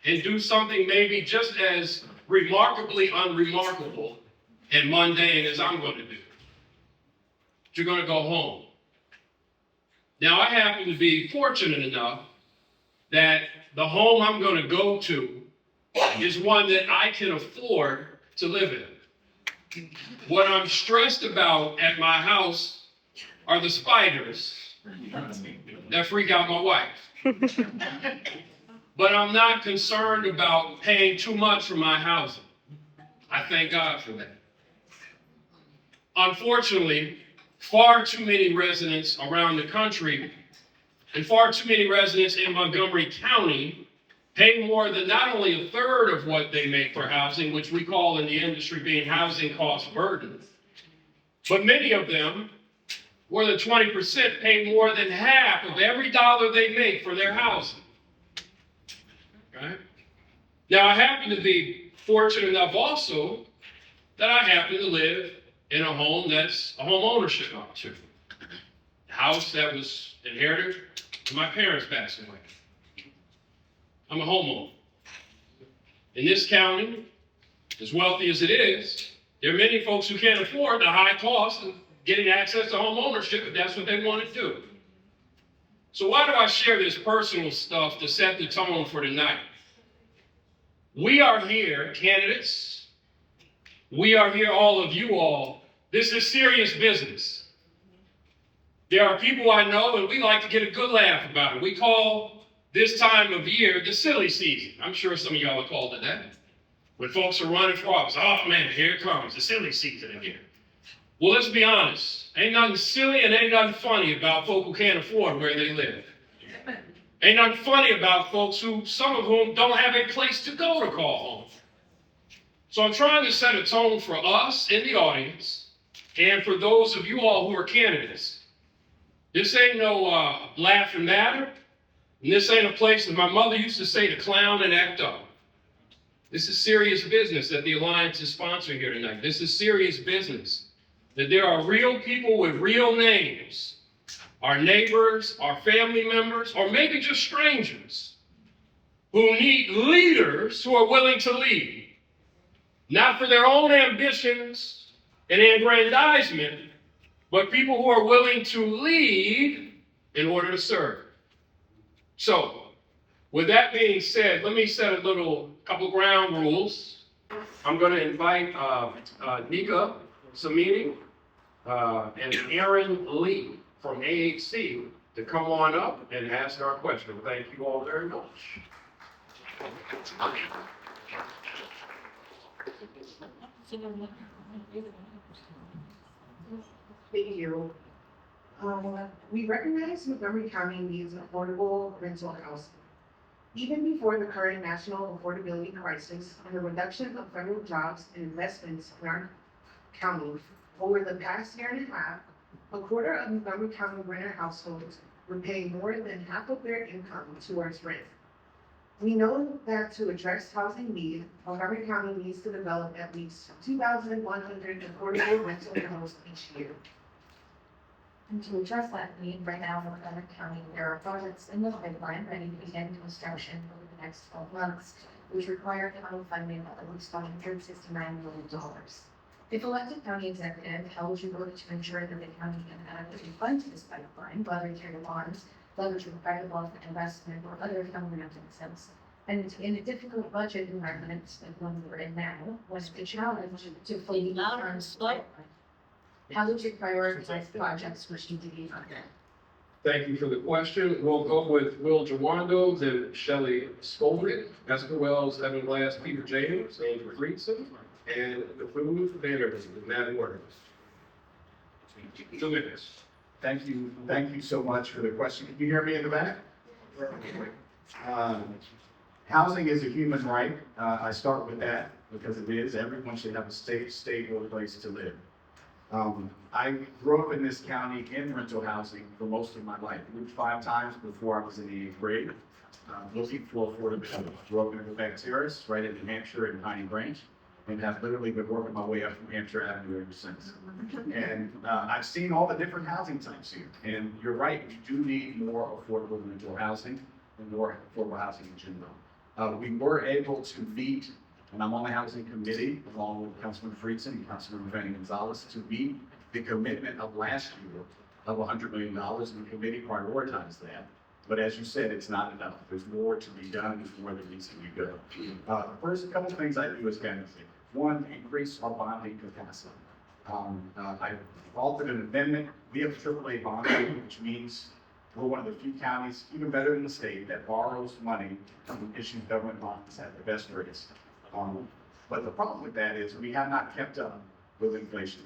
and do something maybe just as remarkably unremarkable and mundane as I'm going to do. You're going to go home. Now, I happen to be fortunate enough that the home I'm going to go to is one that I can afford to live in. What I'm stressed about at my house are the spiders that freak out my wife. But I'm not concerned about paying too much for my housing. I thank God for that. Unfortunately, far too many residents around the country and far too many residents in Montgomery County pay more than not only a third of what they make for housing, which we call in the industry being housing cost burden, but many of them, more than 20%, pay more than half of every dollar they make for their housing. Right? Now, I happen to be fortunate enough also that I happen to live in a home that's a home ownership opportunity. A house that was inherited when my parents passed away. I'm a homeowner. In this county, as wealthy as it is, there are many folks who can't afford the high cost of getting access to home ownership if that's what they want to do. So why do I share this personal stuff to set the tone for tonight? We are here, candidates. We are here, all of you all. This is serious business. There are people I know, and we like to get a good laugh about it. We call this time of year the silly season. I'm sure some of y'all have called it that. When folks are running for office, oh man, here it comes, the silly season again. Well, let's be honest. Ain't nothing silly and ain't nothing funny about folk who can't afford where they live. Ain't nothing funny about folks who, some of whom don't have a place to go to call home. So I'm trying to set a tone for us in the audience and for those of you all who are candidates. This ain't no laughing matter. And this ain't a place, as my mother used to say, to clown and act up. This is serious business that the Alliance is sponsoring here tonight. This is serious business. That there are real people with real names, our neighbors, our family members, or maybe just strangers, who need leaders who are willing to lead, not for their own ambitions and aggrandizement, but people who are willing to lead in order to serve. So, with that being said, let me set a couple ground rules. I'm going to invite Nika Samini and Aaron Lee from AHC to come on up and ask our question. Thank you all very much. Thank you. We recognize Montgomery County needs affordable rental housing. Even before the current national affordability crisis and the reduction of federal jobs and investments in our county, over the past year and a half, a quarter of Montgomery County renter households were paying more than half of their income towards rent. We know that to address housing need, Montgomery County needs to develop at least 2,100 affordable rental homes each year. And to address that need, right now in Montgomery County, there are projects in the pipeline ready to begin construction over the next 12 months, which require county funding of at least $169 million. If elected county executive held you vote to ensure that the county can adequately fund this pipeline, whether through bonds, leverage with private wealth investment, or other county mechanisms. And in a difficult budget environment like one we're in now, what's the challenge to fully fund this pipeline? How would you prioritize projects which need to be funded? Thank you for the question. We'll go with Will Jawando, then Shelley Skolnick, Esther Wells, Evan Glass, Peter James, Andrew Friedson, and the food Vanderbilt in that order. 2 minutes. Thank you so much for the question. Can you hear me in the back? Housing is a human right. I start with that because it is. Everyone should have a stable place to live. I grew up in this county in rental housing for most of my life. Moved 5 times before I was in the 8th grade. Looking for affordability. Grew up in Quebec Terrace, right in New Hampshire and Piney Branch, and have literally been working my way up from Hampshire Avenue ever since. And I've seen all the different housing types here. And you're right, we do need more affordable rental housing and more affordable housing in general. We were able to meet, and I'm on the housing committee along with Councilman Friedson and Councilman Vanny Gonzalez, to meet the commitment of last year of $100 million, and the committee prioritized that. But as you said, it's not enough. There's more to be done. There's more that needs to be done. First, a couple of things I do as candidate. One, increase our bonding capacity. I authored an amendment. We have a AAA bond, which means we're one of the few counties, even better than the state, that borrows money and issues government bonds at the best rates. But the problem with that is we have not kept up with inflation.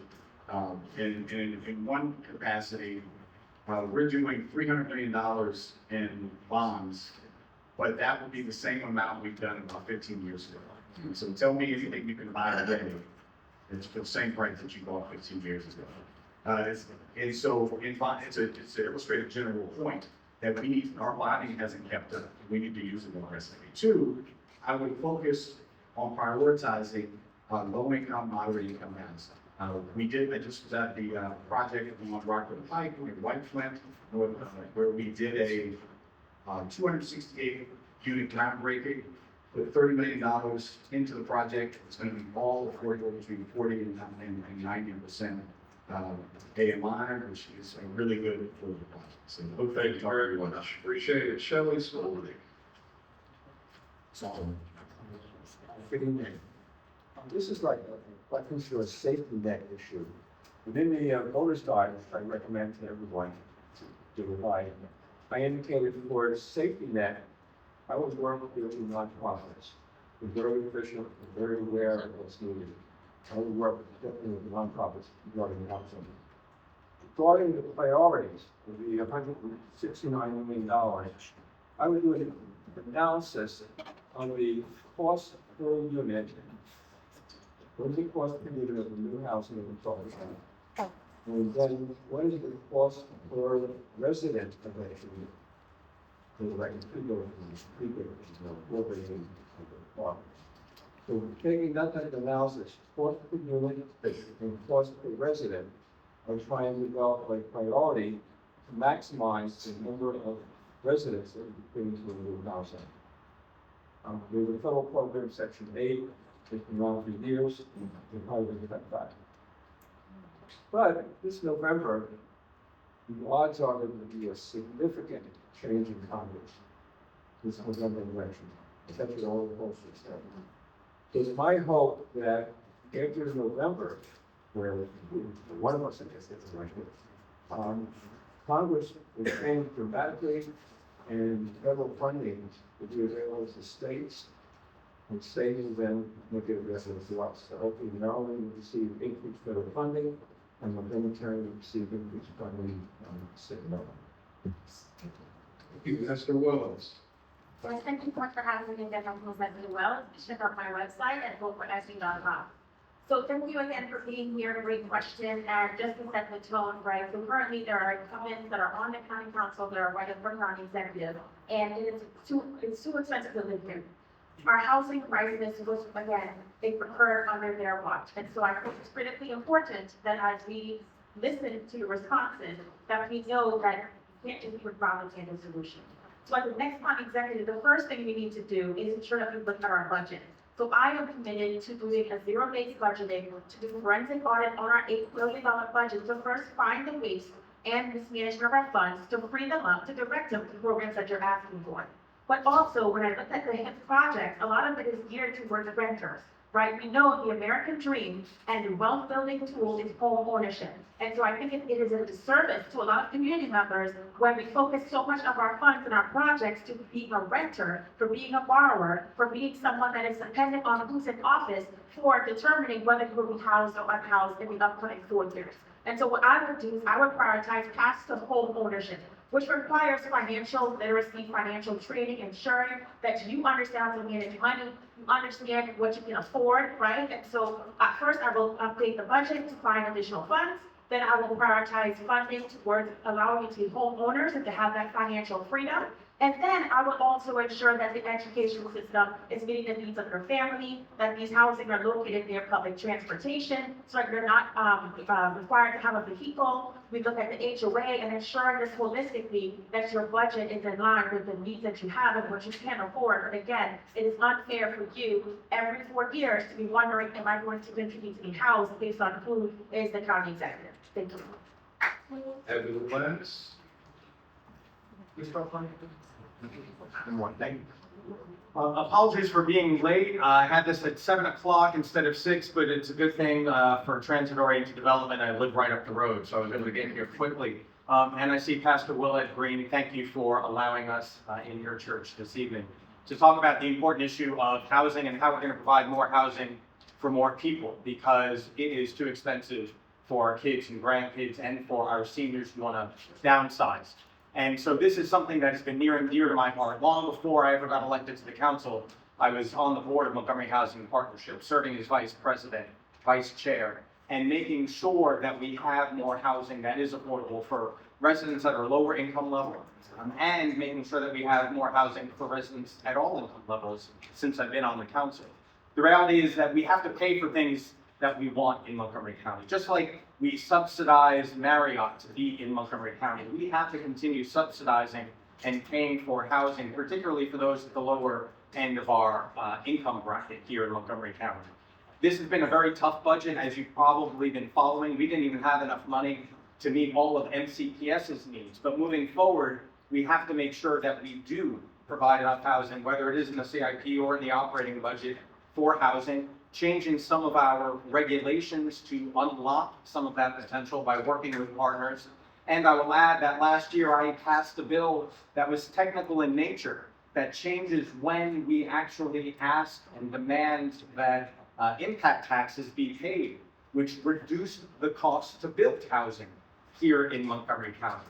In one capacity, we're doing $300 million in bonds, but that would be the same amount we've done about 15 years ago. So tell me anything you can buy today, it's for the same price that you bought 15 years ago. And so it's an illustrative general point that we need, our bonding hasn't kept up. We need to use it more aggressively. Two, I would focus on prioritizing low-income, moderate-income housing. I just was at the project on Rockwood Pike in White Flint, where we did a 268 unit groundbreaking, put $30 million into the project. It's going to be all affordable between 40 and 90% AMI, which is a really good for the project. So Thank you very much. Appreciate it. Shelley Spalding. Fitting in. This is like a safety net issue. Within the bonus guide, I recommend to everyone to revise. I indicated for safety net, I would work with the nonprofits. We're very efficient, we're very aware of what's needed. I would work with nonprofits regarding housing. Regarding the priorities, the $169 million, I would do an analysis on the cost per unit. What is the cost per unit of the new housing that we're talking about? And then what is the cost per resident of that unit? So like two buildings, three buildings, 4 buildings, so we're taking that type of analysis, cost per unit and cost per resident, I'm trying to develop a priority to maximize the number of residents that we bring into the new housing. There's a federal program, Section 8, it's been around for years, and we're probably going to get back. But this November, the odds are there will be a significant change in Congress this November election, especially all the posters. It's my hope that after November, where one of us, I guess, gets elected, Congress will change dramatically, and federal funding will be available to states, and states will then make it available to us. So hopefully Maryland will receive increased federal funding, and the military will receive increased funding state and local. Thank you, Mr. Willis. So thank you so much for having me again. I'm presenting well. Check out my website at voteforsd.com. So thank you again for being here. Great question. And just to set the tone, right? So currently there are incumbents that are on the county council that are running for county executive, and it's too expensive to live here. Our housing crisis was, again, it occurred under their watch. And so I think it's critically important that as we listen to your responses, that we know that we can't just put volunteer in the solution. So as the next county executive, the first thing we need to do is ensure that we look at our budget. So I am committed to doing a zero-based budgeting, to do forensic audit on our $8 billion budget, to first find the waste and mismanagement of our funds, to free them up, to direct them to programs that you're asking for. But also, when I look at the HIP project, a lot of it is geared towards renters, right? We know the American dream and the wealth building tool is home ownership. And so I think it is a disservice to a lot of community members when we focus so much of our funds and our projects to being a renter, for being a borrower, for being someone that is dependent on who's in office for determining whether you will be housed or unhoused in the upcoming 4 years. And so what I would do is I would prioritize paths to home ownership, which requires financial literacy, financial training, ensuring that you understand how to manage money, you understand what you can afford, right? And so first I will update the budget to find additional funds. Then I will prioritize funding towards allowing you to be homeowners and to have that financial freedom. And then I would also ensure that the educational system is meeting the needs of your family, that these housing are located near public transportation, so that you're not required to have a vehicle. We look at the HOA and ensuring this holistically, that your budget is in line with the needs that you have and what you can afford. But again, it is unfair for you every 4 years to be wondering, am I going to continue to be housed based on who is the county executive? Thank you. Evan Lenz. Please start on. Thank you. Apologies for being late. I had this at 7 o'clock instead of 6, but it's a good thing for transit-oriented development. I live right up the road, so I was able to get here quickly. And I see Pastor Willett Green. Thank you for allowing us in your church this evening to talk about the important issue of housing and how we're going to provide more housing for more people, because it is too expensive for our kids and grandkids and for our seniors who want to downsize. And so this is something that has been near and dear to my heart. Long before I ever got elected to the council, I was on the board of Montgomery Housing Partnership, serving as vice president, vice chair, and making sure that we have more housing that is affordable for residents at our lower income level, and making sure that we have more housing for residents at all income levels since I've been on the council. The reality is that we have to pay for things that we want in Montgomery County. Just like we subsidize Marriott to be in Montgomery County, we have to continue subsidizing and paying for housing, particularly for those at the lower end of our income bracket here in Montgomery County. This has been a very tough budget, as you've probably been following. We didn't even have enough money to meet all of MCPS's needs, but moving forward, we have to make sure that we do provide enough housing, whether it is in the CIP or in the operating budget for housing, changing some of our regulations to unlock some of that potential by working with partners. And I will add that last year I passed a bill that was technical in nature, that changes when we actually ask and demand that impact taxes be paid, which reduced the cost to build housing here in Montgomery County.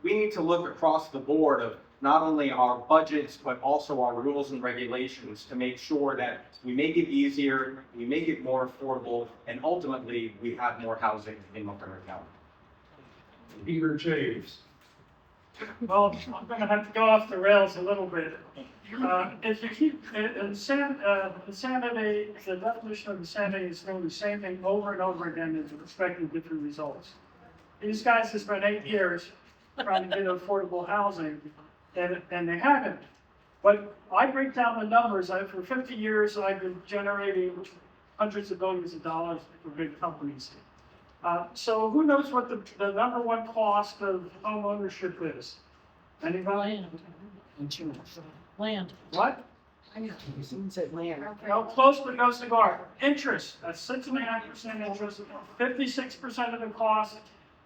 We need to look across the board of not only our budgets, but also our rules and regulations to make sure that we make it easier, we make it more affordable, and ultimately we have more housing in Montgomery County. Peter James. Well, I'm gonna have to go off the rails a little bit. If you keep, insanity, the definition of insanity is doing the same thing over and over again and expecting different results. These guys have spent 8 years trying to get affordable housing, and they haven't. But I break down the numbers. For 50 years, I've been generating hundreds of billions of dollars for big companies. So who knows what the number one cost of home ownership is? Anybody? Land. What? Someone said land. No, close but no cigar. Interest, that's 6.5% interest. 56% of the cost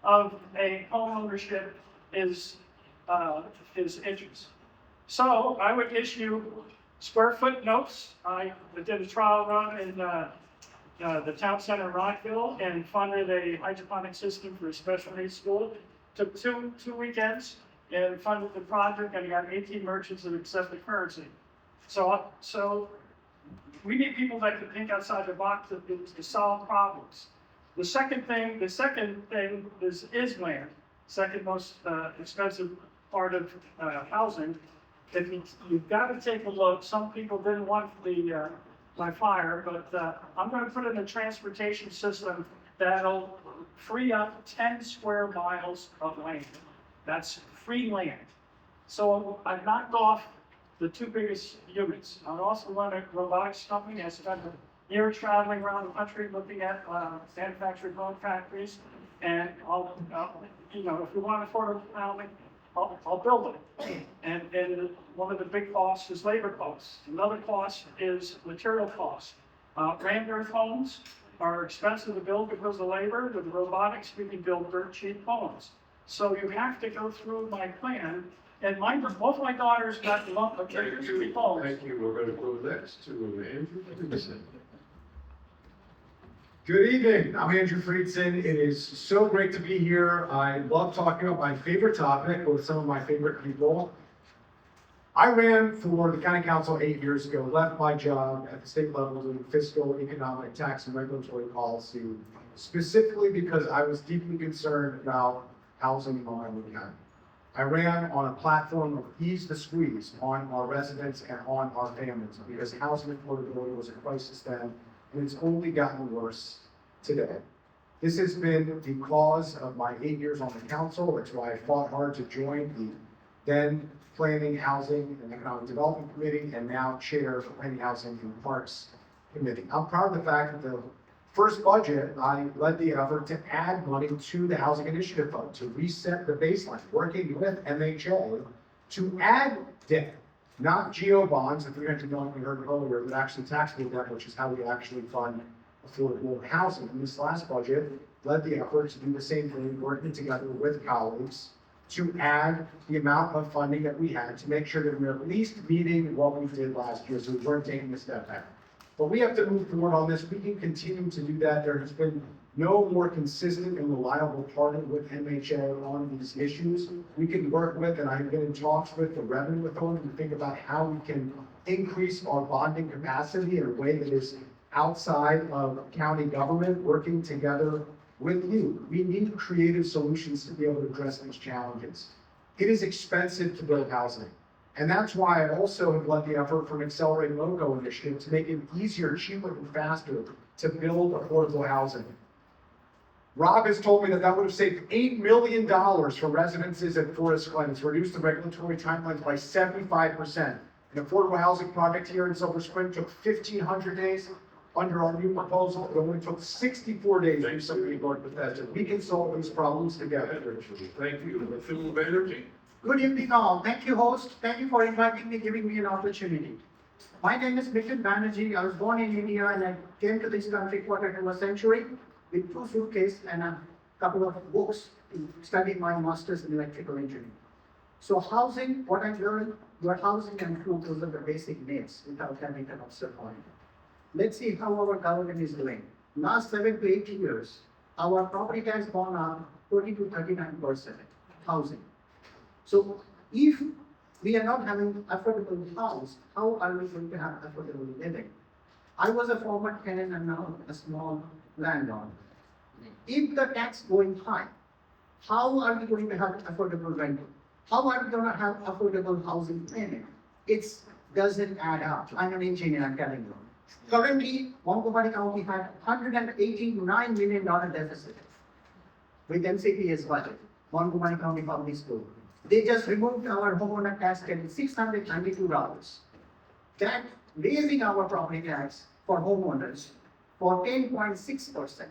of a home ownership is interest. So I would issue square foot notes. I did a trial run in the town center in Rockville and funded a hydroponic system for a special needs school. Took two weekends and funded the project, and got 18 merchants that accepted currency. So we need people that can think outside the box to solve problems. The second thing is land. Second most expensive part of housing. You've got to take a look. Some people didn't want my fire, but I'm going to put in a transportation system that'll free up 10 square miles of land. That's free land. So I've knocked off the 2 biggest units. I also run a robotics company. I spent a year traveling around the country looking at manufactured home factories. And if you want affordable housing, I'll build it. And one of the big costs is labor costs. Another cost is material costs. Rammed earth homes are expensive to build because of labor. With robotics, we can build dirt cheap homes. So you have to go through my plan. And both my daughters got the lump of dirt cheap homes. Thank you. We're going to go next to Andrew Friedson. Good evening. I'm Andrew Friedson. It is so great to be here. I love talking about my favorite topic with some of my favorite people. I ran for the county council 8 years ago, left my job at the state level doing fiscal, economic, tax, and regulatory policy, specifically because I was deeply concerned about housing in Montgomery County. I ran on a platform of ease the squeeze on our residents and on our families because housing affordability was a crisis then, and it's only gotten worse today. This has been the cause of my 8 years on the council. That's why I fought hard to join the then Planning, Housing, and Economic Development Committee, and now chair of Planning, Housing, and Parks Committee. I'm proud of the fact that the first budget, I led the effort to add money to the Housing Initiative Fund to reset the baseline, working with MHA to add debt, not GO bonds, the $300 million we heard earlier, but actually taxable debt, which is how we actually fund affordable housing. And this last budget led the effort to do the same thing, working together with colleagues to add the amount of funding that we had to make sure that we're at least meeting what we did last year, so we weren't taking a step back. But we have to move forward on this. We can continue to do that. There has been no more consistent and reliable partner with MHA on these issues. We can work with, and I've been in talks with the Revenue Authority to think about how we can increase our bonding capacity in a way that is outside of county government, working together with you. We need creative solutions to be able to address these challenges. It is expensive to build housing. And that's why I also have led the effort from Accelerate Logo Initiative to make it easier, cheaper, and faster to build affordable housing. Rob has told me that that would have saved $8 million for residences at Forest Glen. It's reduced the regulatory timelines by 75%. An affordable housing project here in Silver Spring took 1,500 days. Under our new proposal, it only took 64 days to do something about Bethesda. We can solve these problems together. Thank you. The Film of Energy. Good evening all. Thank you, host. Thank you for inviting me, giving me an opportunity. My name is Nitin Banerjee. I was born in India and I came to this country quarter to a century with 2 suitcases and a couple of books to study my master's in electrical engineering. So housing, what I learned, were housing and food, those are the basic needs without having an observe on it. Let's see how our government is doing. Last 7 to 8 years, our property tax gone up 20 to 39%, housing. So if we are not having affordable house, how are we going to have affordable living? I was a former tenant and now a small landlord. If the tax going high, how are we going to have affordable rental? How are we going to have affordable housing planning? It doesn't add up. I'm an engineer, I'm telling you. Currently, Montgomery County had $189 million deficit with MCP's budget, Montgomery County Public School. They just removed our homeowner tax credit, $692. That raising our property tax for homeowners for 10.6%.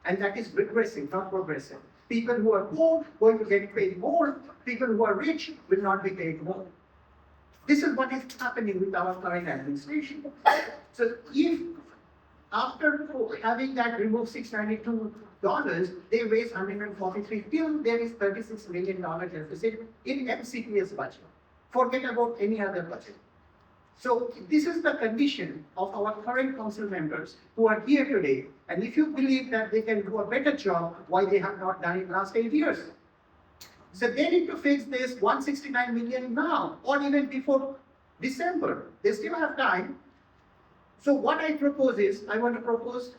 And that is regressive, not progressive. People who are poor going to get paid more. People who are rich will not be paid more. This is what is happening with our current administration. So if after having that remove $692, they raise $143 till there is $36 million deficit in MCP's budget. Forget about any other budget. So this is the condition of our current council members who are here today. And if you believe that they can do a better job, why they have not done it last 8 years? So they need to fix this 169 million now, or even before December. They still have time. So what I propose is, I want to propose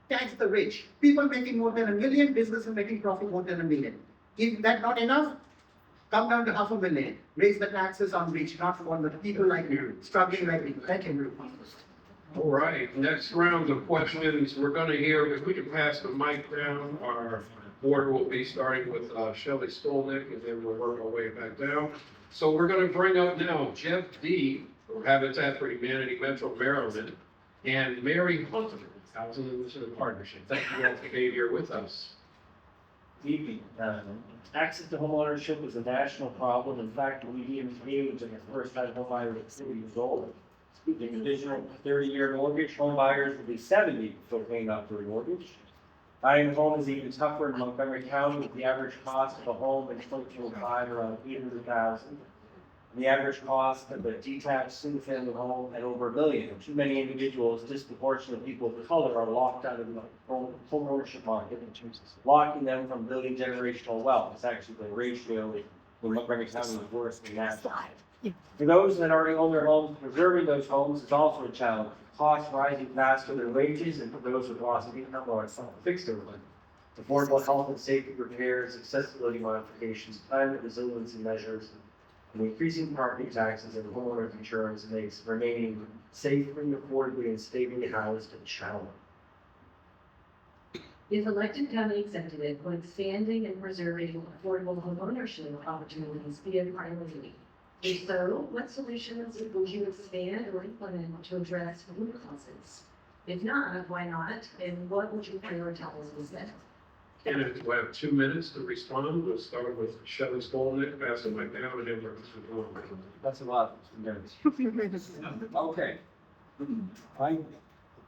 tax the rich. People making more than $1 million, businesses making profit more than $1 million. If that's not enough, come down to $500,000. Raise the taxes on rich, not for the people like you, struggling like you. Thank you. All right, next round of questions. We're going to hear, if we can pass the mic down, our order will be starting with Shelley Stolnick, and then we'll work our way back down. So we're going to bring up now Jeff D. from Habitat for Humanity Metro Maryland, and Mary Hunter, Housing Initiative Partnership. Thank you all for being here with us. Evening. Access to homeownership is a national problem. In fact, the median age of the first-time homebuyer is 30 years old. The traditional 30-year mortgage, home buyers will be 70 before paying off their mortgage. Buying a home is even tougher in Montgomery County, with the average cost of a home in 2025 around $800,000. The average cost of a detached single-family home at over $1 million. Too many individuals, disproportionate people of color, are locked out of the home ownership market, locking them from building generational wealth. It's actually the ratio in Montgomery County is worse than that. For those that already own their homes, preserving those homes is also a challenge. Costs rising faster than wages, and for those with lost income or fixed income. affordable health and safety repairs, accessibility modifications, climate resiliency measures, and increasing property taxes and homeowners insurance makes remaining safely, affordably, and stably housed a challenge. If elected county executive, would expanding and preserving affordable homeownership opportunities be a priority? If so, what solutions would you expand or implement to address root causes? If not, why not? And what would you prioritize instead? Candidates will have 2 minutes to respond. We'll start with Shelley Skolnick, pass the mic down, and then Mr. Blum. That's a lot, Mr. Minutes. Okay. I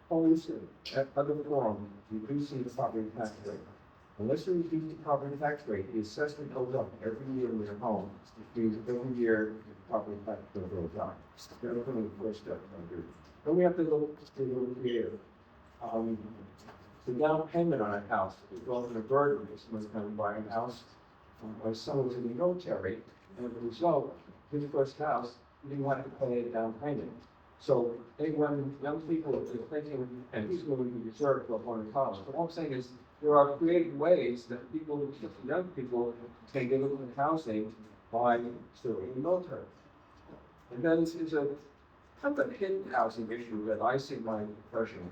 oppose at other forum reducing the property tax rate. Unless you reduce the property tax rate, the assessment goes up every year in your home. Means every year the property tax bill goes up. That's only the first step. Then we have to look creative. The down payment on a house is often a burden if someone's going to buy a house. My son was in the military, and as a result, his first house, he didn't want to pay a down payment. So when young people are thinking, and he's going to be reserved for going to college, but what I'm saying is there are creative ways that people, young people, can get into housing by serving the military. And then there's a kind of a hidden housing issue that I see in my profession.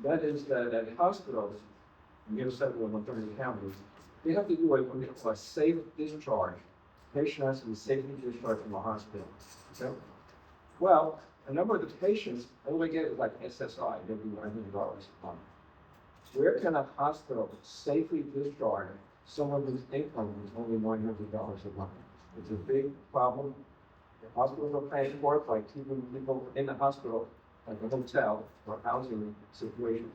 That is that at hospitals, in New York and Montgomery counties, they have to do what they call a safe discharge. Patient has to be safely discharged from the hospital. Okay? Well, a number of the patients only get like SSI, maybe $100 a month. Where can a hospital safely discharge someone whose income is only $100 a month? It's a big problem. The hospitals are paying for it by keeping people in the hospital, like a hotel or housing situation.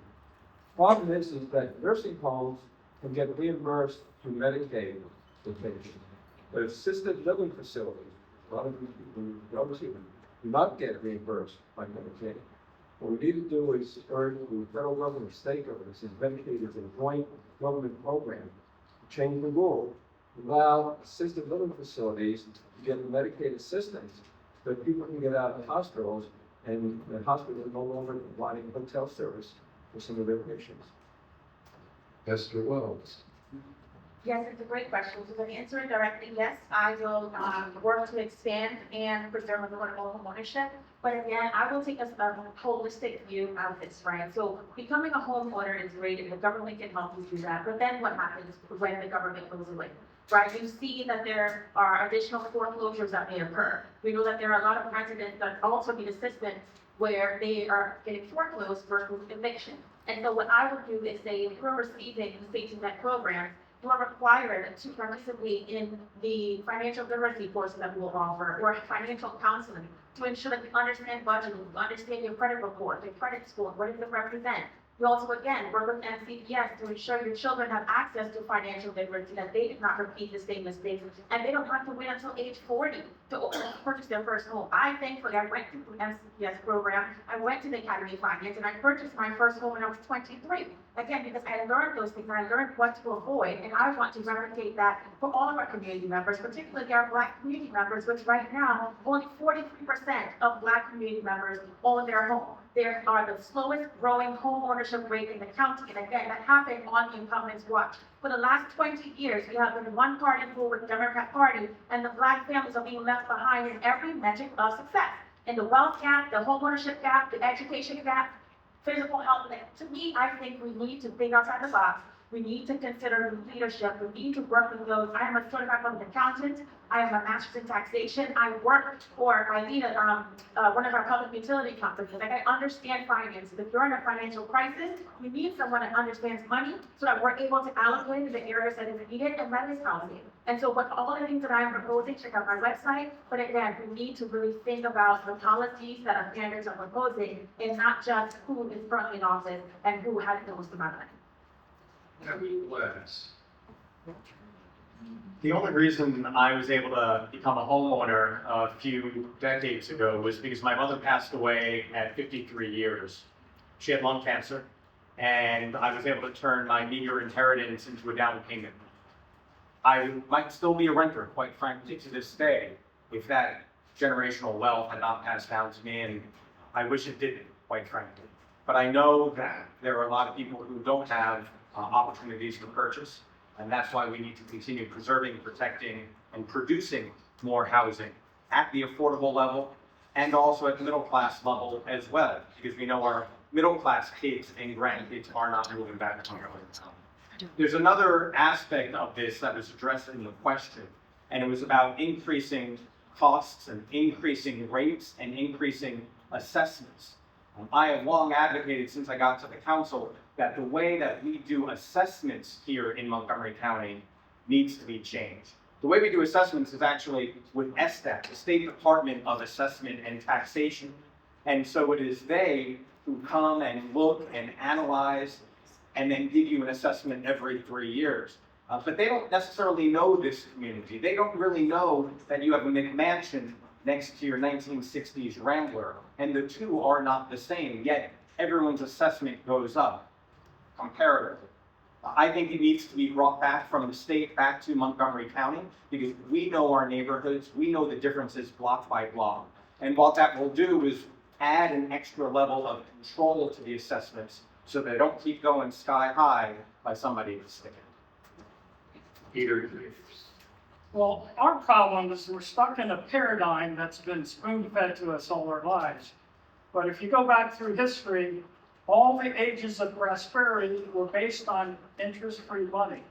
Problem is that nursing homes can get reimbursed through Medicaid for patients. But assisted living facilities, a lot of these people obviously do not get reimbursed by Medicaid. What we need to do is urge the federal government and state governments, since Medicaid is a joint government program, to change the rule, allow assisted living facilities to get Medicaid assistance so that people can get out of the hospitals and the hospital is no longer providing hotel service for some of their patients. Esther Wells. Yes, it's a great question. So to answer it directly, yes, I will work to expand and preserve affordable homeownership. But again, I will take a holistic view of this, right? So becoming a homeowner is great and the government can help you do that. But then what happens when the government goes away? Right, you see that there are additional foreclosures that may occur. We know that there are a lot of residents that also need assistance where they are getting foreclosed versus eviction. And so what I would do is say, if you're receiving the safety net program, you are required to participate in the financial literacy course that we will offer, or financial counseling, to ensure that you understand budgeting, you understand your credit report, your credit score, what does it represent. We also, again, work with NCPS to ensure your children have access to financial literacy, that they do not repeat the same mistakes, and they don't have to wait until age 40 to purchase their first home. I thankfully, I went through the NCPS program, I went to the Academy of Finance, and I purchased my first home when I was 23. Again, because I learned those things, and I learned what to avoid, and I want to replicate that for all of our community members, particularly our Black community members, which right now, only 43% of Black community members own their home. There are the slowest growing home ownership rate in the county, and again, that happened on the incumbent's watch. For the last 20 years, we have been one party rule with the Democrat Party, and the Black families are being left behind in every metric of success. In the wealth gap, the home ownership gap, the education gap, physical health. To me, I think we need to think outside the box. We need to consider leadership. We need to work with those. I am a certified public accountant. I have a master's in taxation. I lead one of our public utility companies. Like, I understand finances. If you're in a financial crisis, we need someone that understands money so that we're able to allocate to the areas that is needed, and that is housing. And so what all the things that I'm proposing, check out my website. But again, we need to really think about the policies that our candidates are proposing, and not just who is currently in office and who has the most amount of money. The only reason I was able to become a homeowner a few decades ago was because my mother passed away at 53 years. She had lung cancer, and I was able to turn my meager inheritance into a down payment. I might still be a renter, quite frankly, to this day, if that generational wealth had not passed down to me, and I wish it didn't, quite frankly. But I know that there are a lot of people who don't have opportunities to purchase. And that's why we need to continue preserving, protecting, and producing more housing at the affordable level and also at the middle class level as well, because we know our middle class kids and grandkids are not moving back to home. There's another aspect of this that was addressed in the question, and it was about increasing costs and increasing rates and increasing assessments. I have long advocated since I got to the council that the way that we do assessments here in Montgomery County needs to be changed. The way we do assessments is actually with SDAT, the State Department of Assessment and Taxation. And so it is they who come and look and analyze and then give you an assessment every 3 years. But they don't necessarily know this community. They don't really know that you have a McMansion next to your 1960s Rambler, and the two are not the same, yet everyone's assessment goes up comparatively. I think it needs to be brought back from the state back to Montgomery County, because we know our neighborhoods, we know the differences block by block. And what that will do is add an extra level of control to the assessments so they don't keep going sky high by somebody sticking. Peter. Well, our problem is we're stuck in a paradigm that's been spoon-fed to us all our lives. But if you go back through history, all the ages of prosperity were based on interest-free money.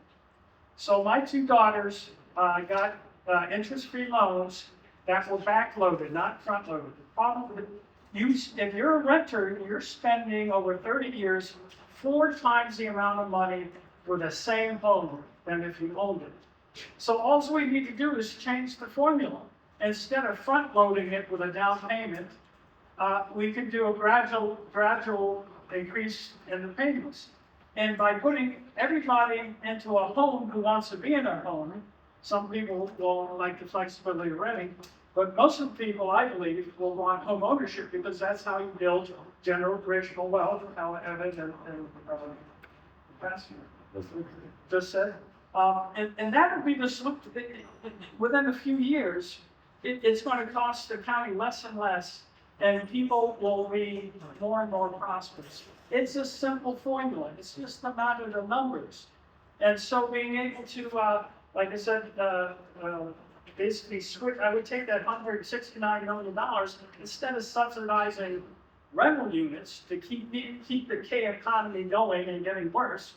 So my two daughters got interest-free loans that were backloaded, not front-loaded. The problem with if you're a renter, you're spending over 30 years 4 times the amount of money for the same home than if you owned it. So all we need to do is change the formula. Instead of front-loading it with a down payment, we could do a gradual increase in the payments. And by putting everybody into a home who wants to be in a home, some people will like the flexibility of renting, but most of the people, I believe, will want home ownership because that's how you build generational wealth, how Evan and Pastor just said. And that would be within a few years, it's going to cost the county less and less, and people will be more and more prosperous. It's a simple formula. It's just a matter of numbers. And so being able to, like I said, basically switch, I would take that $169 million instead of subsidizing rental units to keep the K economy going and getting worse.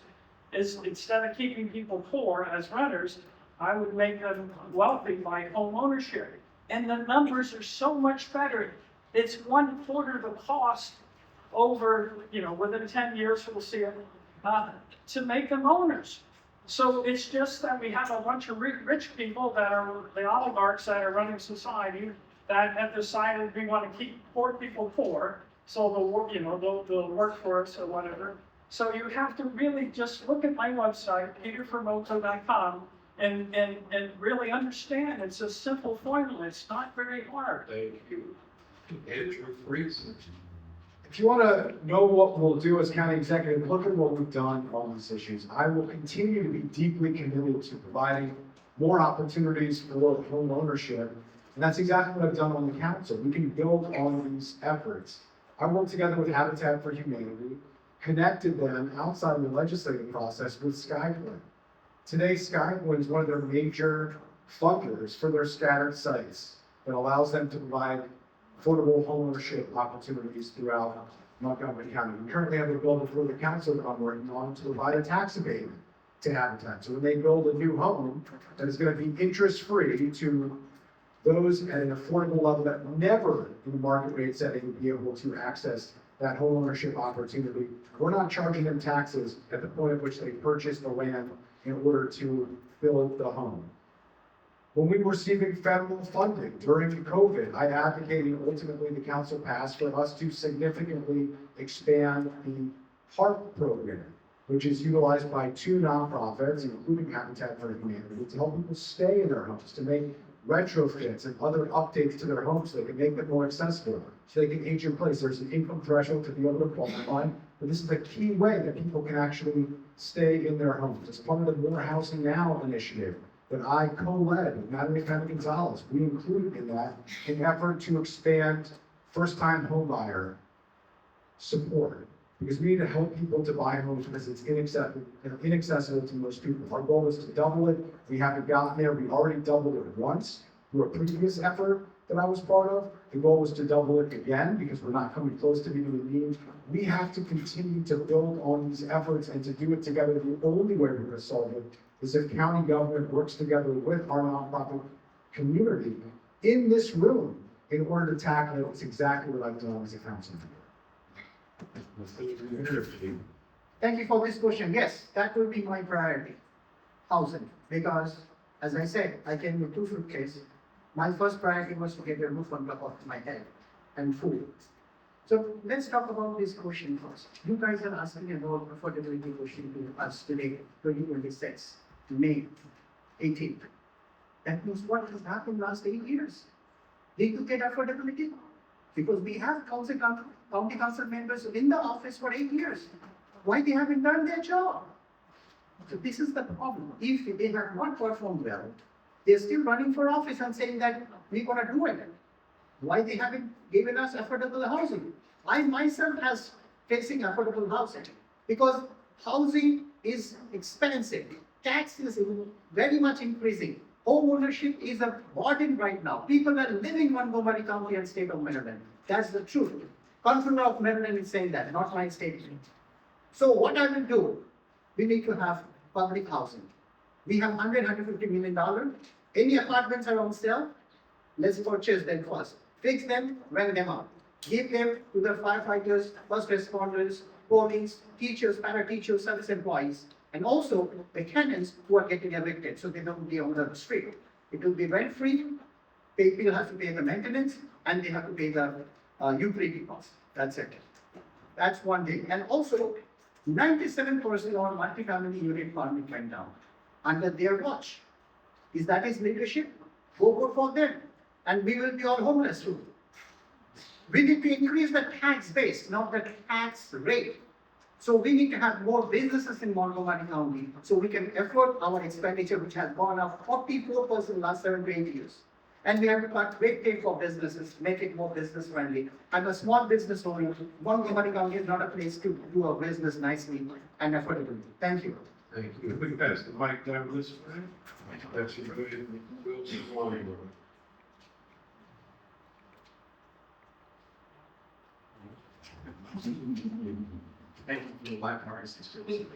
Is instead of keeping people poor as renters, I would make them wealthy by home ownership. And the numbers are so much better. It's 1/4 the cost over, within 10 years, we'll see it, to make them owners. So it's just that we have a bunch of rich people that are the oligarchs that are running society that have decided we want to keep poor people poor. So they'll work for us or whatever. So you have to really just look at my website, peterformoto.com, and really understand it's a simple formula. It's not very hard. Thank you. Andrew Friesen. If you want to know what we'll do as county executive, look at what we've done on these issues. I will continue to be deeply committed to providing more opportunities for home ownership. And that's exactly what I've done on the council. We can build on these efforts. I worked together with Habitat for Humanity, connected them outside of the legislative process with Skypoint. Today, Skypoint is one of their major funders for their scattered sites that allows them to provide affordable homeownership opportunities throughout Montgomery County. We currently have a bill before the council that I'm working on to provide a tax abatement to Habitat. So when they build a new home that is going to be interest-free to those at an affordable level that never in the market rate setting would be able to access that homeownership opportunity, we're not charging them taxes at the point at which they purchase the land in order to build the home. When we were receiving federal funding during COVID, I advocated, ultimately the council passed, for us to significantly expand the HARP program, which is utilized by 2 nonprofits, including Habitat for Humanity, to help people stay in their homes, to make retrofits and other updates to their homes so they can make them more accessible, so they can age in place. There's an income threshold to be able to qualify, but this is a key way that people can actually stay in their homes. It's part of the More Housing Now initiative that I co-led with Natalie Gonzalez. We included in that an effort to expand first-time homebuyer support. Because we need to help people to buy homes because it's inaccessible to most people. Our goal is to double it. We haven't gotten there. We already doubled it once through a previous effort that I was part of. The goal was to double it again because we're not coming close to meeting the need. We have to continue to build on these efforts and to do it together. The only way we're going to solve it is if county government works together with our nonprofit community in this room in order to tackle it. It's exactly what I've done as a council member. Thank you for this question. Yes, that will be my priority, housing, because as I said, I came with 2 suitcases. My first priority was to get a roof on top of my head and food. So let's talk about this question first. You guys are asking about affordability question to us today, 2026, May 18th. That means what has happened last 8 years? Did you get affordability? Because we have county council members in the office for 8 years. Why they haven't done their job? So this is the problem. If they have not performed well, they're still running for office and saying that we're gonna do it. Why they haven't given us affordable housing? I myself has facing affordable housing because housing is expensive. Tax is very much increasing. Home ownership is a burden right now. People are living in Montgomery County and state of Maryland. That's the truth. Comptroller of Maryland is saying that, not my statement. So what I will do, we need to have public housing. We have $150 million. Any apartments are on sale, let's purchase them first. Fix them, rent them out. Give them to the firefighters, first responders, police, teachers, para-teachers, service employees, and also the tenants who are getting evicted, so they don't be on the street. It will be rent-free. People have to pay the maintenance, and they have to pay the utility costs. That's it. That's one thing. And also, 97% of multifamily unit permit went down under their watch. Is that his leadership? Go vote for them, and we will be all homeless too. We need to increase the tax base, not the tax rate. So we need to have more businesses in Montgomery County so we can afford our expenditure, which has gone up 44% last 7 to 8 years. And we have to cut red tape for businesses, make it more business friendly. I'm a small business owner. Montgomery County is not a place to do a business nicely and affordably. Thank you. Thank you. If we can pass the mic down this way. That's your good. Thank you for the bipartisan support.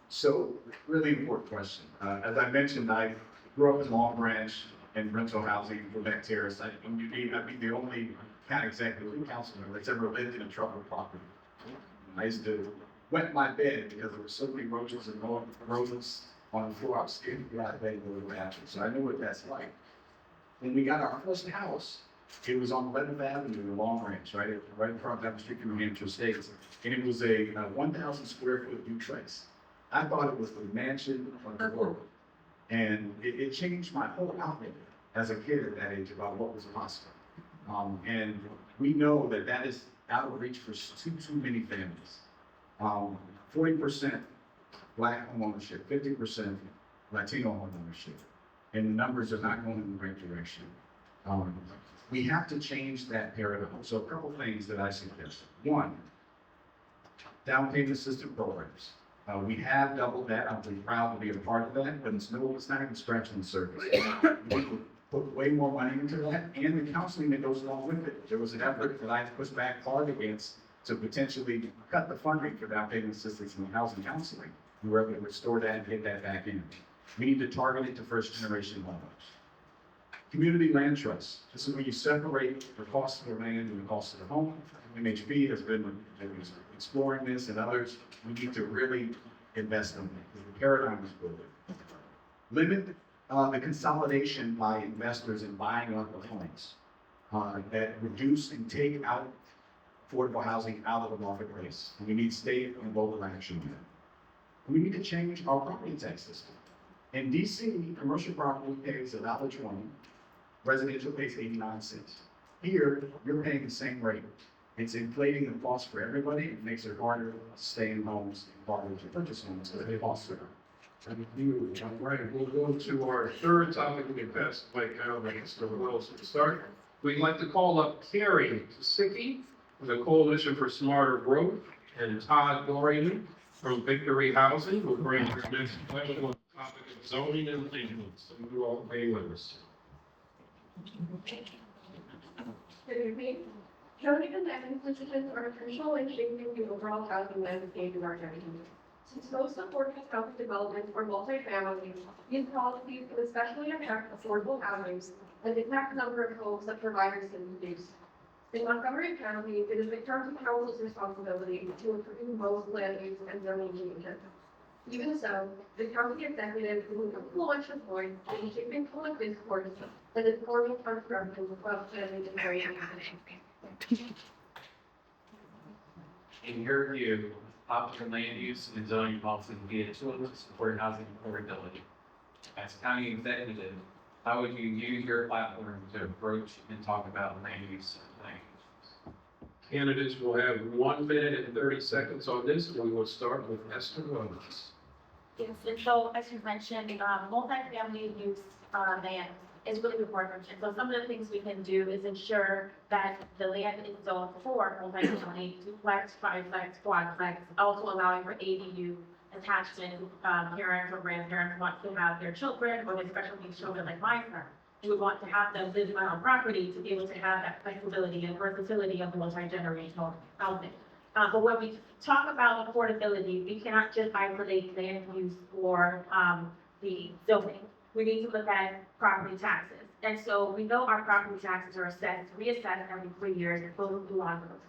So, really important question. As I mentioned, I grew up in Long Branch in rental housing for Beck Terrace. I'd be the only county executive and council member that's ever lived in a troubled property. I used to wet my bed because there were so many roaches and rodents on the floor. I was scared to get out of bed and go to the bathroom. So I knew what that's like. When we got our first house, it was on 11th Avenue in Long Branch, right in front of the street from New Hampshire States. And it was a 1,000 square foot duplex. I thought it was the mansion of the world. And it changed my whole outlook as a kid at that age about what was possible. And we know that that is out of reach for too many families. 40% Black home ownership, 50% Latino home ownership. And the numbers are not going in the right direction. We have to change that paradigm. So a couple things that I suggest. One, down payment assistance programs. We have doubled that. I'm really proud to be a part of that, but it's not even scratching the surface. We put way more money into that and the counseling that goes along with it. There was an effort that I pushed back hard against to potentially cut the funding for down payment assistance and housing counseling. We were able to restore that and get that back in. We need to target it to first generation homeowners. Community land trusts. This is where you separate the cost of the land and the cost of the home. MHB has been exploring this and others. We need to really invest in it. The paradigm is building. Limit the consolidation by investors in buying up the homes that reduce and take out affordable housing out of the marketplace. We need state and local action. We need to change our property tax system. In DC, commercial property pays $1.20. Residential pays 89 cents. Here, you're paying the same rate. It's inflating the cost for everybody. It makes it harder to stay in homes and harder to purchase homes because they cost more. Thank you. All right, we'll go to our third topic. We can pass the mic down against the rules to start. We'd like to call up Carrie Tasicki the Coalition for Smarter Growth, and Todd Doreen from Victory Housing will bring their next question on the topic of zoning and land use. So you all pay with us. Good evening. Zoning and land decisions are crucial in shaping the overall housing landscape in our county. Since most affordable housing developments are multifamily, these policies can especially impact affordable housing and impact the number of homes that providers can produce. In Montgomery County, it is the county council's responsibility to approve most land use and zoning changes. Even so, the county executive is an influential voice in shaping public discourse and informing construction of planning and area management. In your view, optimal land use and zoning policies will be a tool to support housing affordability. As county executive, how would you use your platform to approach and talk about land use and land use? Candidates will have 1 minute and 30 seconds on this, and we will start with Esther Rhodes. Yes, and so as you mentioned, multifamily use land is really important. And so some of the things we can do is ensure that the land is zoned for multifamily, duplex, triplex, quadplex, also allowing for ADU attachment, parents or grandparents want to have their children, or their special needs children like my son. We would want to have them live on our property to be able to have that flexibility and versatility of multi-generational housing. But when we talk about affordability, we cannot just isolate land use or the zoning. We need to look at property taxes. And so we know our property taxes are reassessed every 3 years and those are on those.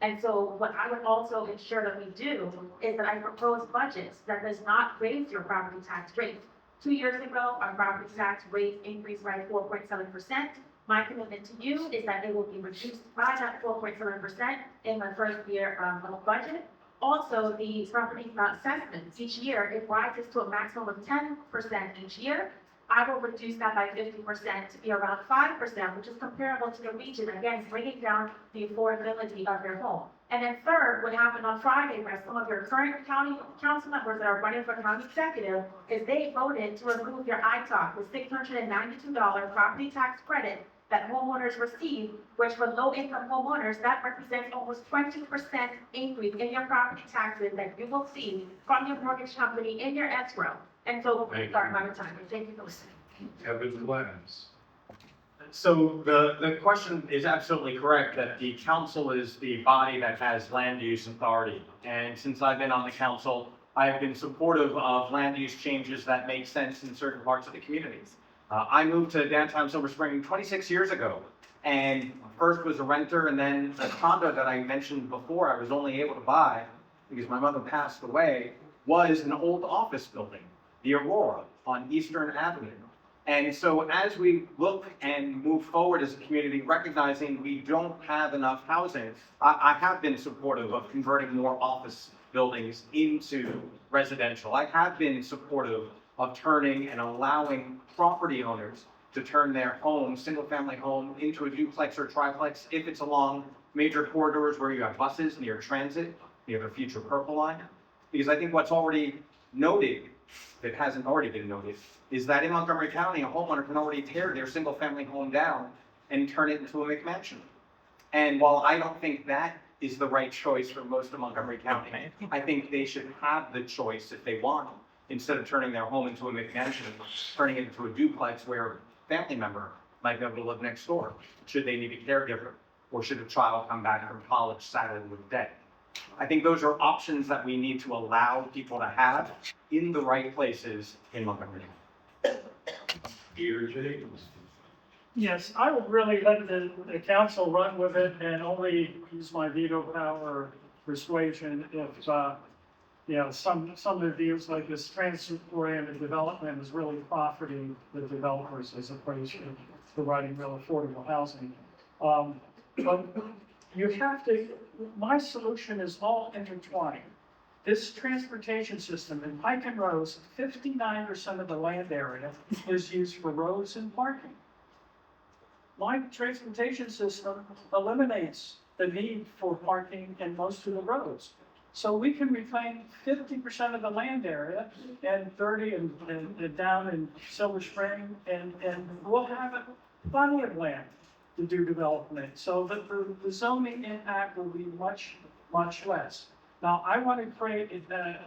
And so what I would also ensure that we do is that I propose budgets that does not raise your property tax rate. 2 years ago, our property tax rate increased by 4.7%. My commitment to you is that it will be reduced by that 4.7% in my first year of a budget. Also, the property assessments each year, it rises to a maximum of 10% each year. I will reduce that by 50% to be around 5%, which is comparable to the region, again, bringing down the affordability of your home. And then third, what happened on Friday, where some of your current county council members that are running for county executive, is they voted to remove your ITOC, the $692 property tax credit that homeowners receive, which for low-income homeowners, that represents almost 20% increase in your property taxes that you will see from your mortgage company in your escrow. And so, sorry, my time. Thank you for listening. Kevin Glass. So the question is absolutely correct that the council is the body that has land use authority. And since I've been on the council, I have been supportive of land use changes that make sense in certain parts of the communities. I moved to downtown Silver Spring 26 years ago, and first was a renter, and then the condo that I mentioned before I was only able to buy because my mother passed away was an old office building, the Aurora on Eastern Avenue. And so as we look and move forward as a community, recognizing we don't have enough housing, I have been supportive of converting more office buildings into residential. I have been supportive of turning and allowing property owners to turn their home, single-family home, into a duplex or triplex if it's along major corridors where you have buses near transit, near the future Purple Line. Because I think what's already noted, if it hasn't already been noted, is that in Montgomery County, a homeowner can already tear their single-family home down and turn it into a McMansion. And while I don't think that is the right choice for most of Montgomery County, I think they should have the choice if they want, instead of turning their home into a McMansion, turning it into a duplex where a family member might be able to live next door, should they need a caregiver, or should a child come back from college saddled with debt. I think those are options that we need to allow people to have in the right places in Montgomery. Peter James. Yes, I would really let the council run with it and only use my veto power or persuasion if, some of the views like this transit-oriented development is really profiting the developers as opposed to providing real affordable housing. But you have to, my solution is all intertwined. This transportation system in Pike and Rose, 59% of the land area is used for roads and parking. My transportation system eliminates the need for parking in most of the roads. So we can reclaim 50% of the land area and 30 and down in Silver Spring, and we'll have plenty of land to do development, so that the zoning impact will be much, much less. Now, I want to create,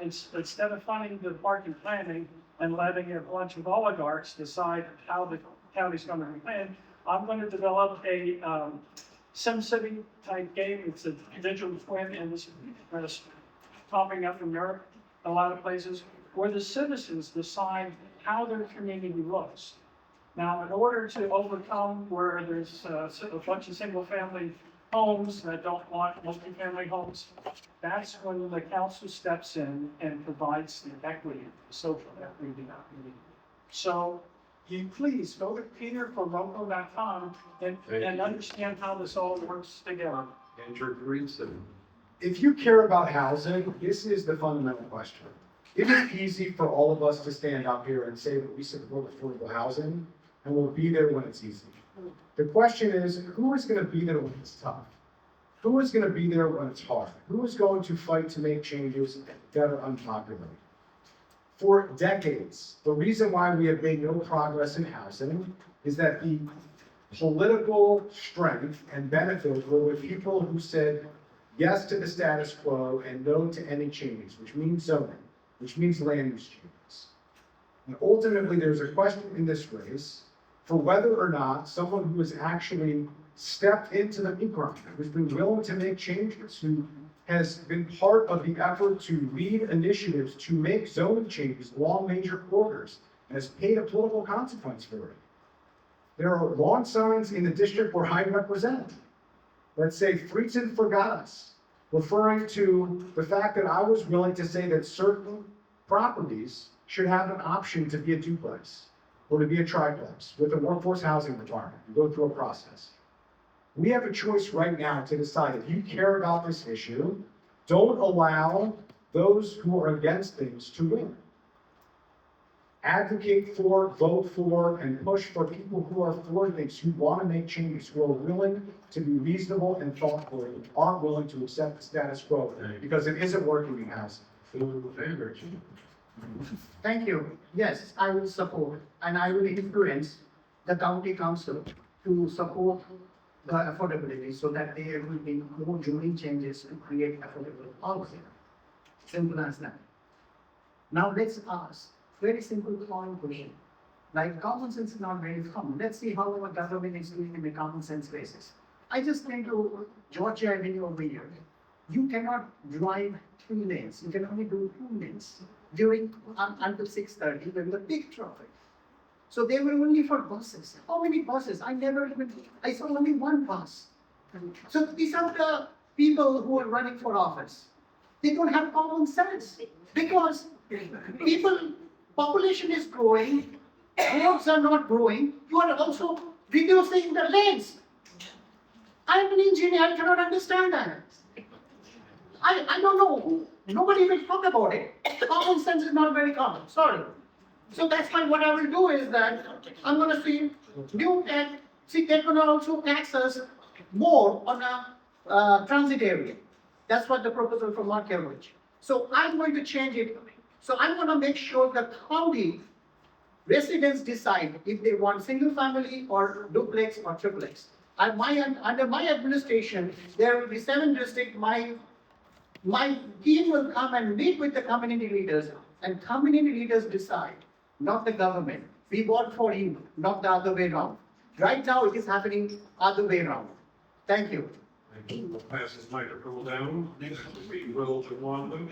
instead of funding the park and planning and letting a bunch of oligarchs decide how the county's going to be planned, I'm going to develop a SimCity type game. It's a digital twin, and it's popping up in Europe, a lot of places, where the citizens decide how their community looks. Now, in order to overcome where there's a bunch of single-family homes that don't want multi-family homes, that's when the council steps in and provides the equity, the social equity in that community. So, you please go to peterforlocal.com and understand how this all works together. Andrew Greenson. If you care about housing, this is the fundamental question. It is easy for all of us to stand up here and say that we support affordable housing, and we'll be there when it's easy. The question is, who is going to be there when it's tough? Who is going to be there when it's hard? Who is going to fight to make changes that are unpopular? For decades, the reason why we have made no progress in housing is that the political strength and benefit were with people who said yes to the status quo and no to any changes, which means zoning, which means land use changes. And ultimately, there's a question in this race for whether or not someone who has actually stepped into the meat grinder, who's been willing to make changes, who has been part of the effort to lead initiatives to make zoning changes along major corridors, and has paid a political consequence for it. There are lawn signs in the district where I represent that say Friedson forgot us, referring to the fact that I was willing to say that certain properties should have an option to be a duplex or to be a triplex with a workforce housing requirement and go through a process. We have a choice right now to decide if you care about this issue, don't allow those who are against things to win. Advocate for, vote for, and push for people who are for things, who want to make changes, who are willing to be reasonable and thoughtful, and aren't willing to accept the status quo because it isn't working in housing. Thank you. Yes, I will support and I will influence the county council to support the affordability so that there will be more zoning changes to create affordable housing. Simple as that. Now let's ask very simple following question. Like common sense is not very common. Let's see how our government is doing in the common sense basis. I just came to Georgia Avenue over here. You cannot drive 3 lanes. You can only do 2 lanes during until 6:30 when the big traffic. So they were only for buses. How many buses? I saw only 1 bus. So these are the people who are running for office. They don't have common sense because population is growing, roads are not growing. You are also reducing the lanes. I'm an engineer, I cannot understand that. I don't know. Nobody will talk about it. Common sense is not very common. Sorry. So that's why what I will do is that I'm going to see new tax. See, they're going to also tax us more on a transit area. That's what the proposal from Mark Elridge. So I'm going to change it. So I'm going to make sure the county residents decide if they want single family or duplex or triplex. Under my administration, there will be 7 districts. My team will come and meet with the community leaders, and community leaders decide, not the government. We vote for you, not the other way around. Right now, it is happening other way around. Thank you. Thank you. We'll pass this microphone down. Next will be Will Tawanda.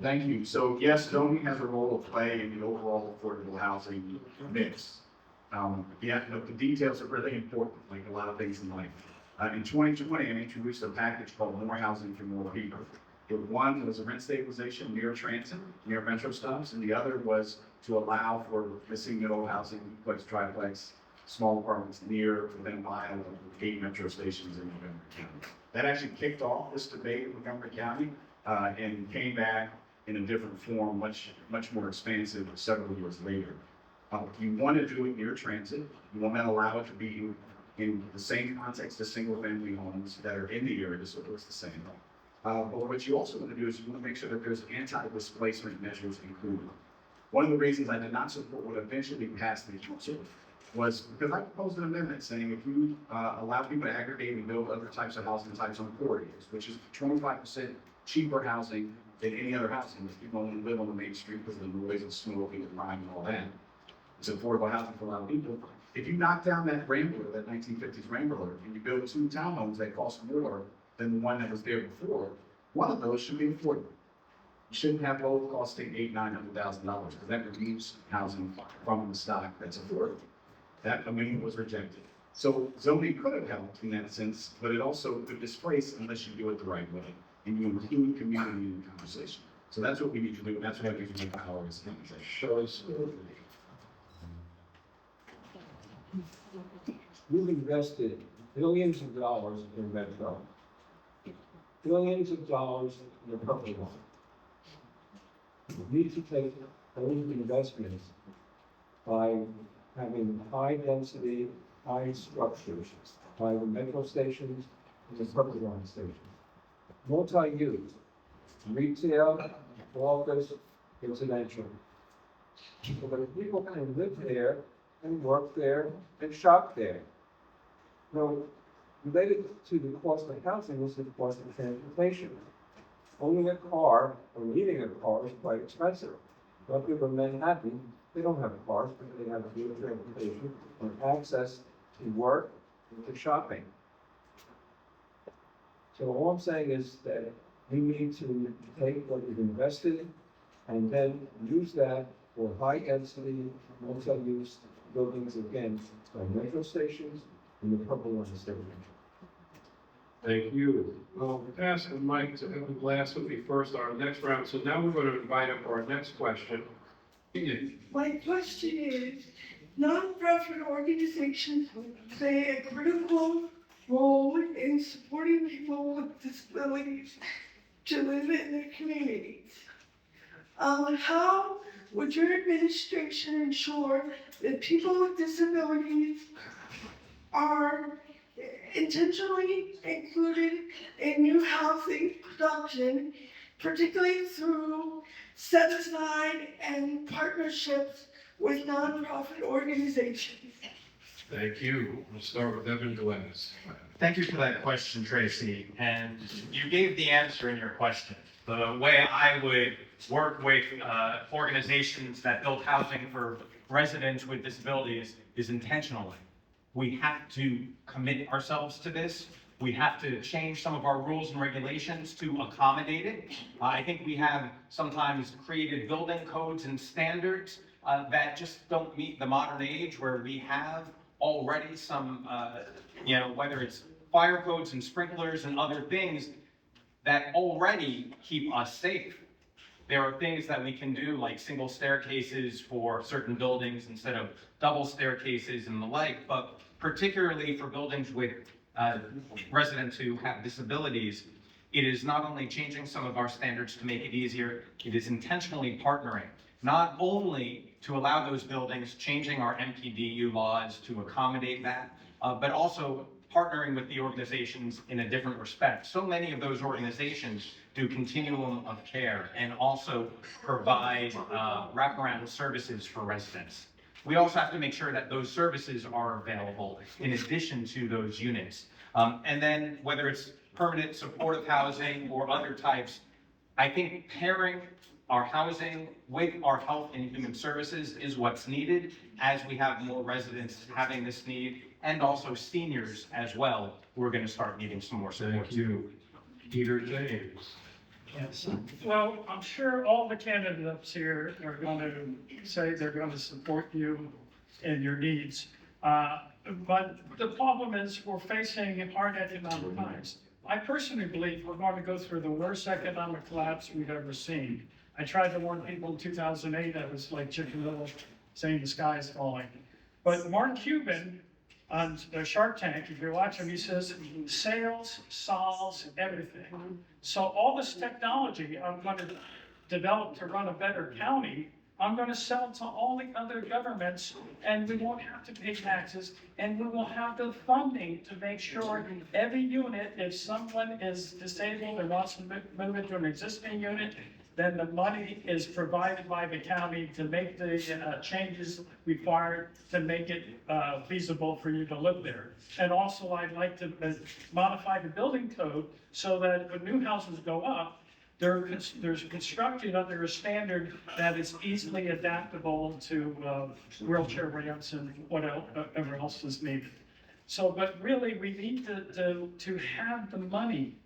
Thank you. So yes, zoning has a role to play in the overall affordable housing mix. The details are really important, like a lot of things in life. In 2020, I introduced a package called More Housing for More People. One was a rent stabilization near transit, near metro stops, and the other was to allow for missing middle housing, duplex, triplex, small apartments near within a mile of 8 metro stations in Montgomery County. That actually kicked off this debate in Montgomery County and came back in a different form, much more expansive several years later. You want to do it near transit. You want to allow it to be in the same context as single-family homes that are in the area, so it's the same. But what you also want to do is you want to make sure that there's anti-displacement measures included. One of the reasons I did not support what eventually passed the council was because I proposed an amendment saying if you allow people to aggregate and build other types of housing types on corridors, which is 25% cheaper housing than any other housing, if people only live on the main street because of the noise and smoking and crime and all that. It's affordable housing for a lot of people. If you knock down that Rambler, that 1950s Rambler, and you build 2 townhomes that cost more than the one that was there before, one of those should be affordable. You shouldn't have both costing $800,000-$900,000 because that removes housing from the stock that's affordable. That amendment was rejected. So zoning could have helped in that sense, but it also could displace unless you do it the right way and you include community in the conversation. So that's what we need to do, and that's what gives me power as an We've invested billions of dollars in Metro. Billions of dollars in the purple line. We need to take those investments by having high density, high structures, by the metro stations and the purple line stations. Multi-use, retail, office, residential. So that people can live there and work there and shop there. Now, related to the cost of housing is the cost of transportation. Owning a car or needing a car is quite expensive. Well, people in Manhattan, they don't have cars, but they have good transportation and access to work and to shopping. So all I'm saying is that we need to take what we've invested and then use that for high density, multi-use buildings again, like metro stations and the purple line station. Thank you. Well, we're passing the mic to Evan Glass will be first our next round. So now we're going to invite up our next question. My question is, nonprofit organizations play a critical role in supporting people with disabilities to live in their communities. How would your administration ensure that people with disabilities are intentionally included in new housing production, particularly through set-aside and partnerships with nonprofit organizations? Thank you. We'll start with Evan Glass. Thank you for that question, Tracy. And you gave the answer in your question. The way I would work with organizations that build housing for residents with disabilities is intentionally. We have to commit ourselves to this. We have to change some of our rules and regulations to accommodate it. I think we have sometimes created building codes and standards that just don't meet the modern age, where we have already some, whether it's fire codes and sprinklers and other things that already keep us safe. There are things that we can do, like single staircases for certain buildings instead of double staircases and the like, but particularly for buildings with residents who have disabilities, it is not only changing some of our standards to make it easier, it is intentionally partnering, not only to allow those buildings, changing our MPDU laws to accommodate that, but also partnering with the organizations in a different respect. So many of those organizations do continuum of care and also provide wraparound services for residents. We also have to make sure that those services are available in addition to those units. And then whether it's permanent supportive housing or other types, I think pairing our housing with our health and human services is what's needed as we have more residents having this need, and also seniors as well, who are going to start needing some more support. Thank you. Peter James. Yes. Well, I'm sure all the candidates here are going to say they're going to support you and your needs. But the problem is we're facing hard economic times. I personally believe we're going to go through the worst economic collapse we've ever seen. I tried to warn people in 2008, that was like Chicken Little saying the sky is falling. But Mark Cuban on the Shark Tank, if you watch him, he says sales solves everything. So all this technology I'm going to develop to run a better county, I'm going to sell to all the other governments, and we won't have to pay taxes, and we will have the funding to make sure every unit, if someone is disabled and wants to move into an existing unit, then the money is provided by the county to make the changes required to make it feasible for you to live there. And also, I'd like to modify the building code so that when new houses go up, there's constructed under a standard that is easily adaptable to wheelchair ramps and whatever else is needed. So, but really, we need to have the money.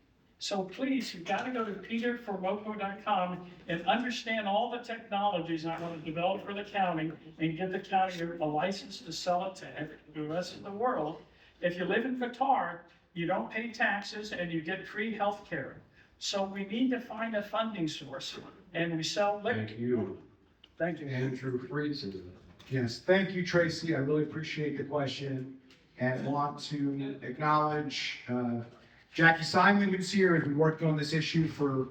So please, you've got to go to peterformoco.com and understand all the technologies I want to develop for the county and give the county a license to sell it to the rest of the world. If you live in Qatar, you don't pay taxes and you get free health care. So we need to find a funding source, and we sell liquor. Thank you. Thank you. Andrew Friedson. Yes, thank you, Tracy. I really appreciate the question and want to acknowledge Jackie Simon, who's here, has been working on this issue for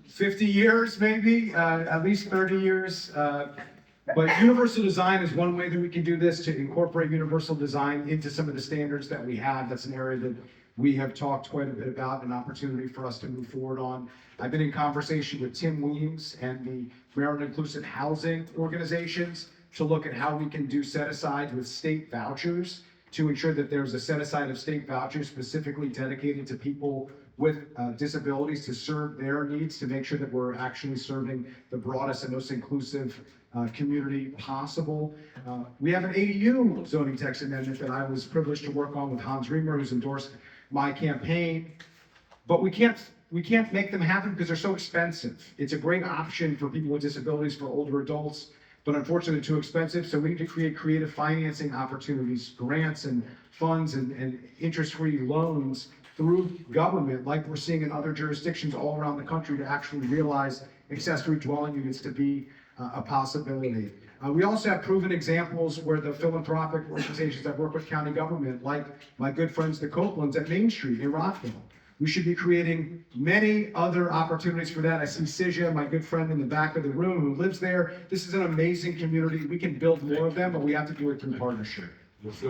50 years, maybe, at least 30 years. But universal design is one way that we can do this, to incorporate universal design into some of the standards that we have. That's an area that we have talked quite a bit about, an opportunity for us to move forward on. I've been in conversation with Tim Weems and the Maryland Inclusive Housing organizations to look at how we can do set-asides with state vouchers to ensure that there's a set-aside of state vouchers specifically dedicated to people with disabilities to serve their needs, to make sure that we're actually serving the broadest and most inclusive community possible. We have an ADU zoning text amendment that I was privileged to work on with Hans Riemer, who's endorsed my campaign, but we can't make them happen because they're so expensive. It's a great option for people with disabilities, for older adults, but unfortunately too expensive. So we need to create creative financing opportunities, grants and funds and interest-free loans through government, like we're seeing in other jurisdictions all around the country, to actually realize accessory dwelling units to be a possibility. We also have proven examples where the philanthropic organizations that work with county government, like my good friends, the Copelands at Main Street in Rockville. We should be creating many other opportunities for that. I see Sija, my good friend in the back of the room, who lives there. This is an amazing community. We can build more of them, but we have to do it through partnership. Thank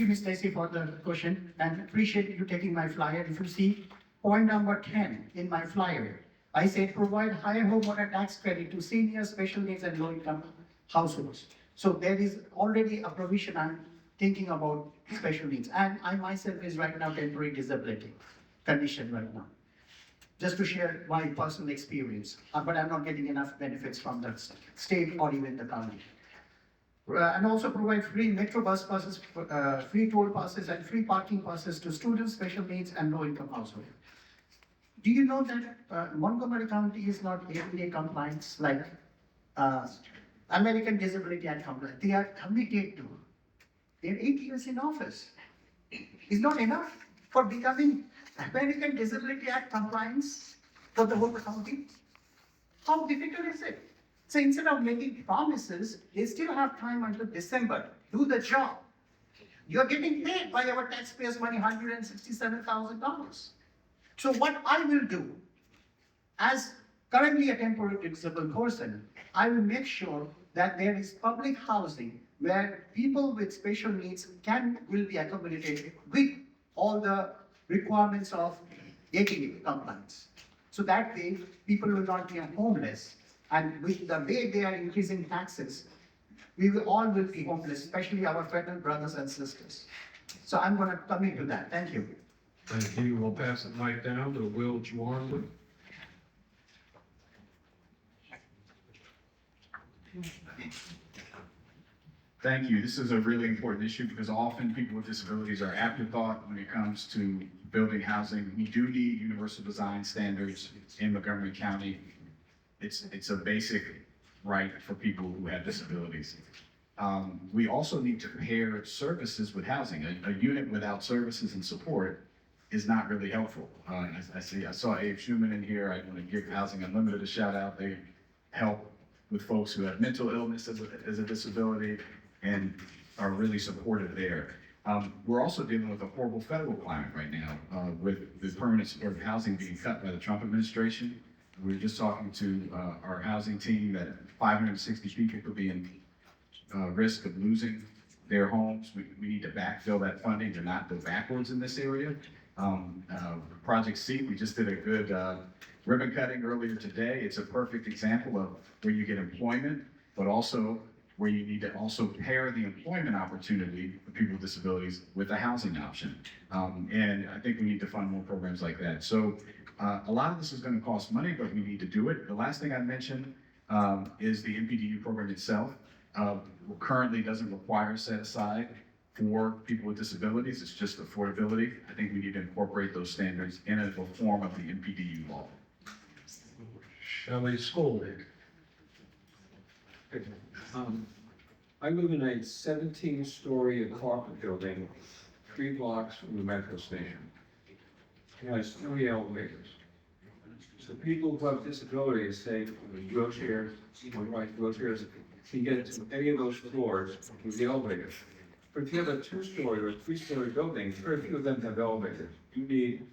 you, Ms. Stacy, for the question, and appreciate you taking my flyer. If you see point number 10 in my flyer, I said provide higher homeowner tax credit to seniors, special needs, and low-income households. So there is already a provision I'm thinking about special needs, and I myself is right now temporary disability condition right now. Just to share my personal experience, but I'm not getting enough benefits from the state or even the county. And also provide free metro bus passes, free toll passes, and free parking passes to students, special needs, and low-income households. Do you know that Montgomery County is not ADA compliance like American Disability Act compliance? They are committed to. They're 8 years in office. It's not enough for becoming American Disability Act compliance for the whole county. How difficult is it? So instead of making promises, they still have time until December. Do the job. You're getting paid by our taxpayers' money, $167,000. So what I will do, as currently a temporary disabled person, I will make sure that there is public housing where people with special needs will be accommodated with all the requirements of ADA compliance. So that way, people will not be homeless. And with the way they are increasing taxes, we will all be homeless, especially our federal brothers and sisters. So I'm going to commit to that. Thank you. Thank you. We'll pass the mic down to Will Juarez. Thank you. This is a really important issue because often people with disabilities are afterthought when it comes to building housing. We do need universal design standards in Montgomery County. It's a basic right for people who have disabilities. We also need to pair services with housing. A unit without services and support is not really helpful. I saw Abe Schumann in here. I want to give Housing Unlimited a shout out. They help with folks who have mental illness as a disability and are really supportive there. We're also dealing with a horrible federal climate right now with the permanent supportive housing being cut by the Trump administration. We were just talking to our housing team that 560 people could be in risk of losing their homes. We need to backfill that funding to not go backwards in this area. Project C, we just did a good ribbon cutting earlier today. It's a perfect example of where you get employment, but also where you need to also pair the employment opportunity for people with disabilities with a housing option. And I think we need to fund more programs like that. So a lot of this is going to cost money, but we need to do it. The last thing I mentioned is the MPDU program itself. Currently doesn't require set aside for people with disabilities. It's just affordability. I think we need to incorporate those standards in a form of the MPDU law. Shelley Skolnick. I live in a 17-story apartment building, 3 blocks from the metro station. It has 3 elevators. So people who have disabilities, say wheelchairs, wheelchairs, can get to any of those floors with the elevators. But if you have a 2-story or 3-story building, very few of them have elevators. You need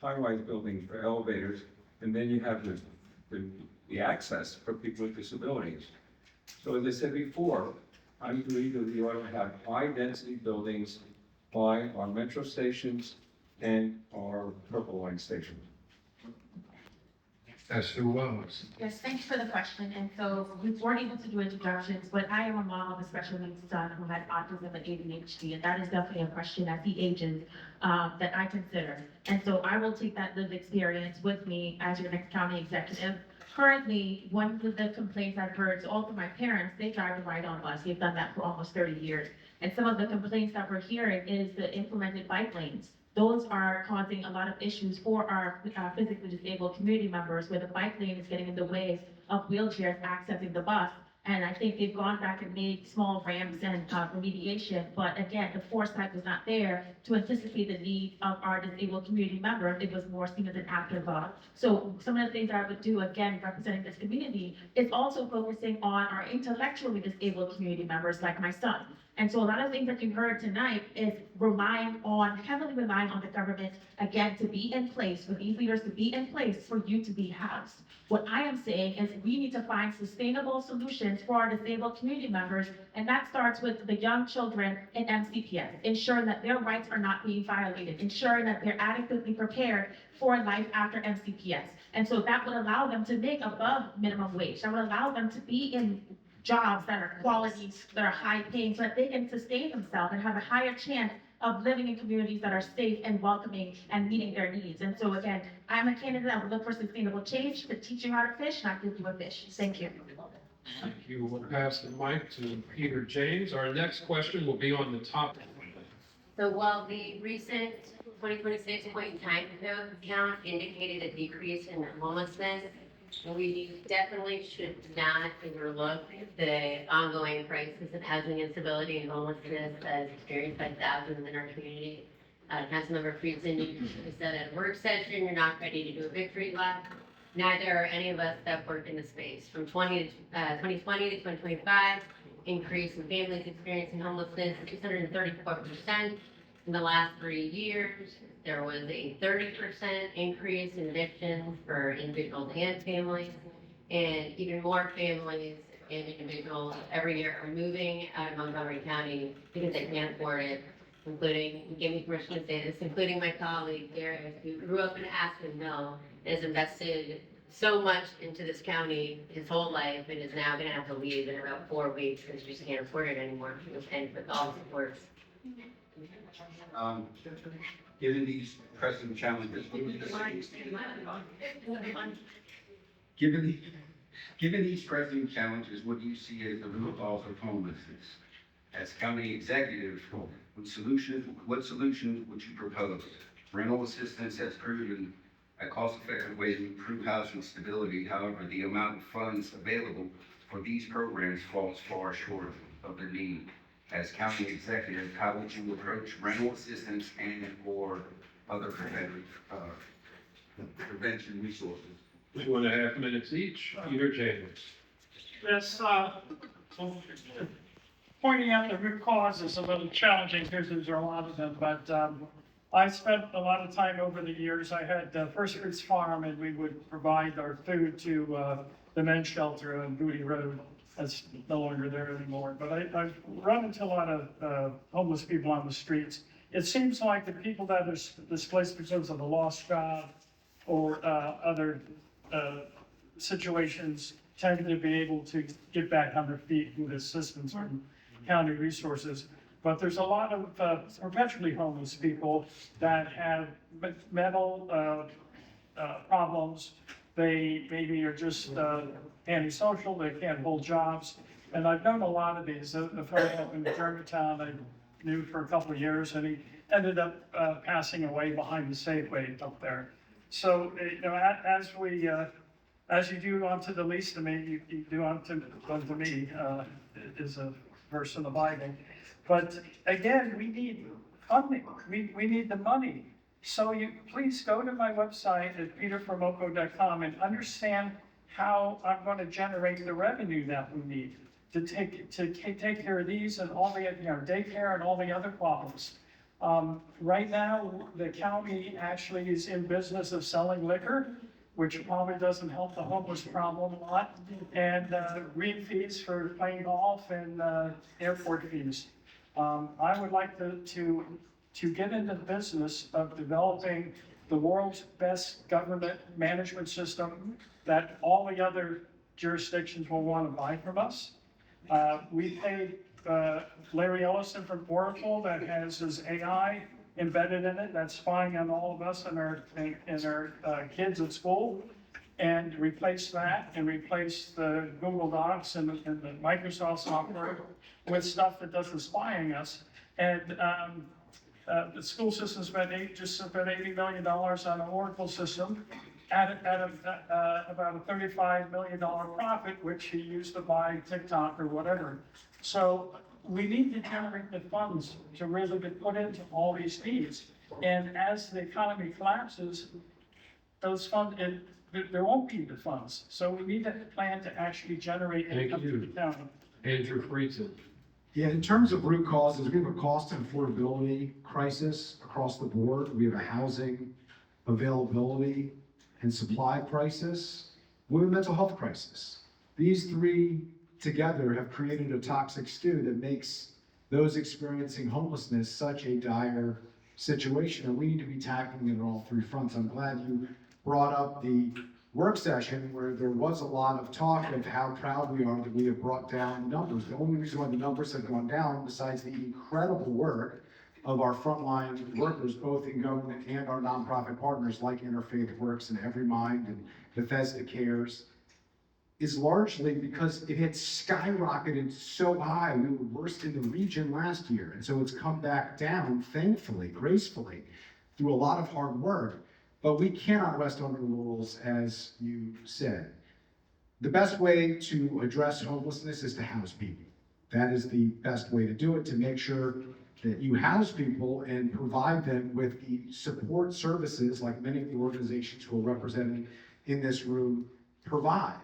high-rise buildings for elevators, and then you have the access for people with disabilities. So as I said before, I believe that we ought to have high-density buildings by our metro stations and our Purple Line stations. Esther Wells. Yes, thanks for the question. And so we weren't able to do introductions, but I am a mom of a special needs son who has autism and ADHD, and that is definitely a question as he ages that I consider. And so I will take that lived experience with me as your next county executive. Currently, one of the complaints I've heard, so all of my parents, they drive a ride-on bus. They've done that for almost 30 years. And some of the complaints that we're hearing is the implemented bike lanes. Those are causing a lot of issues for our physically disabled community members, where the bike lane is getting in the way of wheelchairs accessing the bus. And I think they've gone back and made small ramps and remediation, but again, the foresight was not there to anticipate the needs of our disabled community members. It was more seen as an afterthought. So some of the things I would do, again, representing this community, is also focusing on our intellectually disabled community members like my son. And so a lot of things that you heard tonight is heavily relying on the government, again, to be in place, for these leaders to be in place for you to be housed. What I am saying is we need to find sustainable solutions for our disabled community members, and that starts with the young children in MCPS, ensuring that their rights are not being violated, ensuring that they're adequately prepared for life after MCPS. And so that would allow them to make above minimum wage. That would allow them to be in jobs that are quality, that are high paying, so that they can sustain themselves and have a higher chance of living in communities that are safe and welcoming and meeting their needs. And so again, I'm a candidate that would look for sustainable change to teach you how to fish, not give you a fish. Thank you. Thank you. We'll pass the mic to Peter James. Our next question will be on the topic. So while the recent 2026 point in time count indicated a decrease in homelessness, we definitely should not overlook the ongoing crisis of housing instability and homelessness as experienced by thousands in our community. Councilmember Friedson, you said at a work session, you're not ready to do a victory lap. Neither are any of us that work in the space. From 2020 to 2025, increase in families experiencing homelessness, 634%. In the last 3 years, there was a 30% increase in evictions for individuals and families, and even more families and individuals every year are moving out of Montgomery County because they can't afford it, including, give me permission to say this, including my colleague Derek, who grew up in Aspen Mill and has invested so much into this county his whole life and is now gonna have to leave in about 4 weeks because we just can't afford it anymore, and with all the supports. Given these pressing challenges, given these pressing challenges, what do you see as the root cause of homelessness? As county executive, what solutions would you propose? Rental assistance has proven a cost-effective way to improve housing stability. However, the amount of funds available for these programs falls far short of the need. As county executive, how would you approach rental assistance and/or other prevention resources? 2.5 minutes each. Peter James. This, pointing out the root cause is a little challenging because there's a lot of them, but I spent a lot of time over the years. I had First Fruits Farm, and we would provide our food to the men's shelter on Booty Road. That's no longer there anymore. But I've run into a lot of homeless people on the streets. it seems like the people that are displaced because of a lost job or other situations tend to be able to get back on their feet with assistance from county resources. But there's a lot of perpetually homeless people that have mental problems. They maybe are just antisocial, they can't hold jobs. And I've known a lot of these. A fellow up in Germantown I knew for a couple of years, and he ended up passing away behind the Safeway up there. So, you know, as you do unto the least of me, you do unto me, is a verse in the Bible. But again, we need funding. We need the money. So you please go to my website at peterformoco.com and understand how I'm going to generate the revenue that we need to take care of these and all the, you know, daycare and all the other problems. Right now, the county actually is in business of selling liquor, which probably doesn't help the homeless problem a lot, and green fees for playing golf and airport fees. I would like to get into the business of developing the world's best government management system that all the other jurisdictions will want to buy from us. We paid Larry Ellison from Oracle that has his AI embedded in it that's spying on all of us and our kids at school, and replace that and replace the Google Docs and the Microsoft software with stuff that does the spying us. And the school system spent $80 million on an Oracle system at about a $35 million profit, which he used to buy TikTok or whatever. So we need to generate the funds to really be put into all these needs. And as the economy collapses, those funds, there won't be the funds. So we need a plan to actually generate income to the county. Andrew Friedson. Yeah, in terms of root causes, we have a cost and affordability crisis across the board. We have a housing availability and supply crisis. We have a mental health crisis. These three together have created a toxic stew that makes those experiencing homelessness such a dire situation, and we need to be tackling it on all three fronts. I'm glad you brought up the work session where there was a lot of talk of how proud we are that we have brought down the numbers. The only reason why the numbers have gone down, besides the incredible work of our frontline workers, both in government and our nonprofit partners like Interfaith Works and Every Mind and Bethesda Cares, is largely because it had skyrocketed so high. We were worst in the region last year. And so it's come back down, thankfully, gracefully, through a lot of hard work. But we cannot rest on our laurels, as you said. The best way to address homelessness is to house people. That is the best way to do it, to make sure that you house people and provide them with the support services like many of the organizations who are represented in this room provide.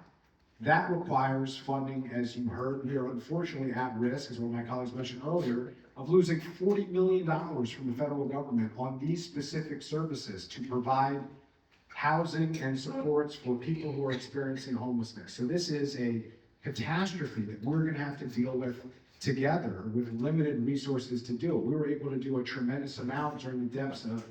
That requires funding, as you heard. We are unfortunately at risk, as one of my colleagues mentioned earlier, of losing $40 million from the federal government on these specific services to provide housing and supports for people who are experiencing homelessness. So this is a catastrophe that we're going to have to deal with together with limited resources to do it. We were able to do a tremendous amount during the depths of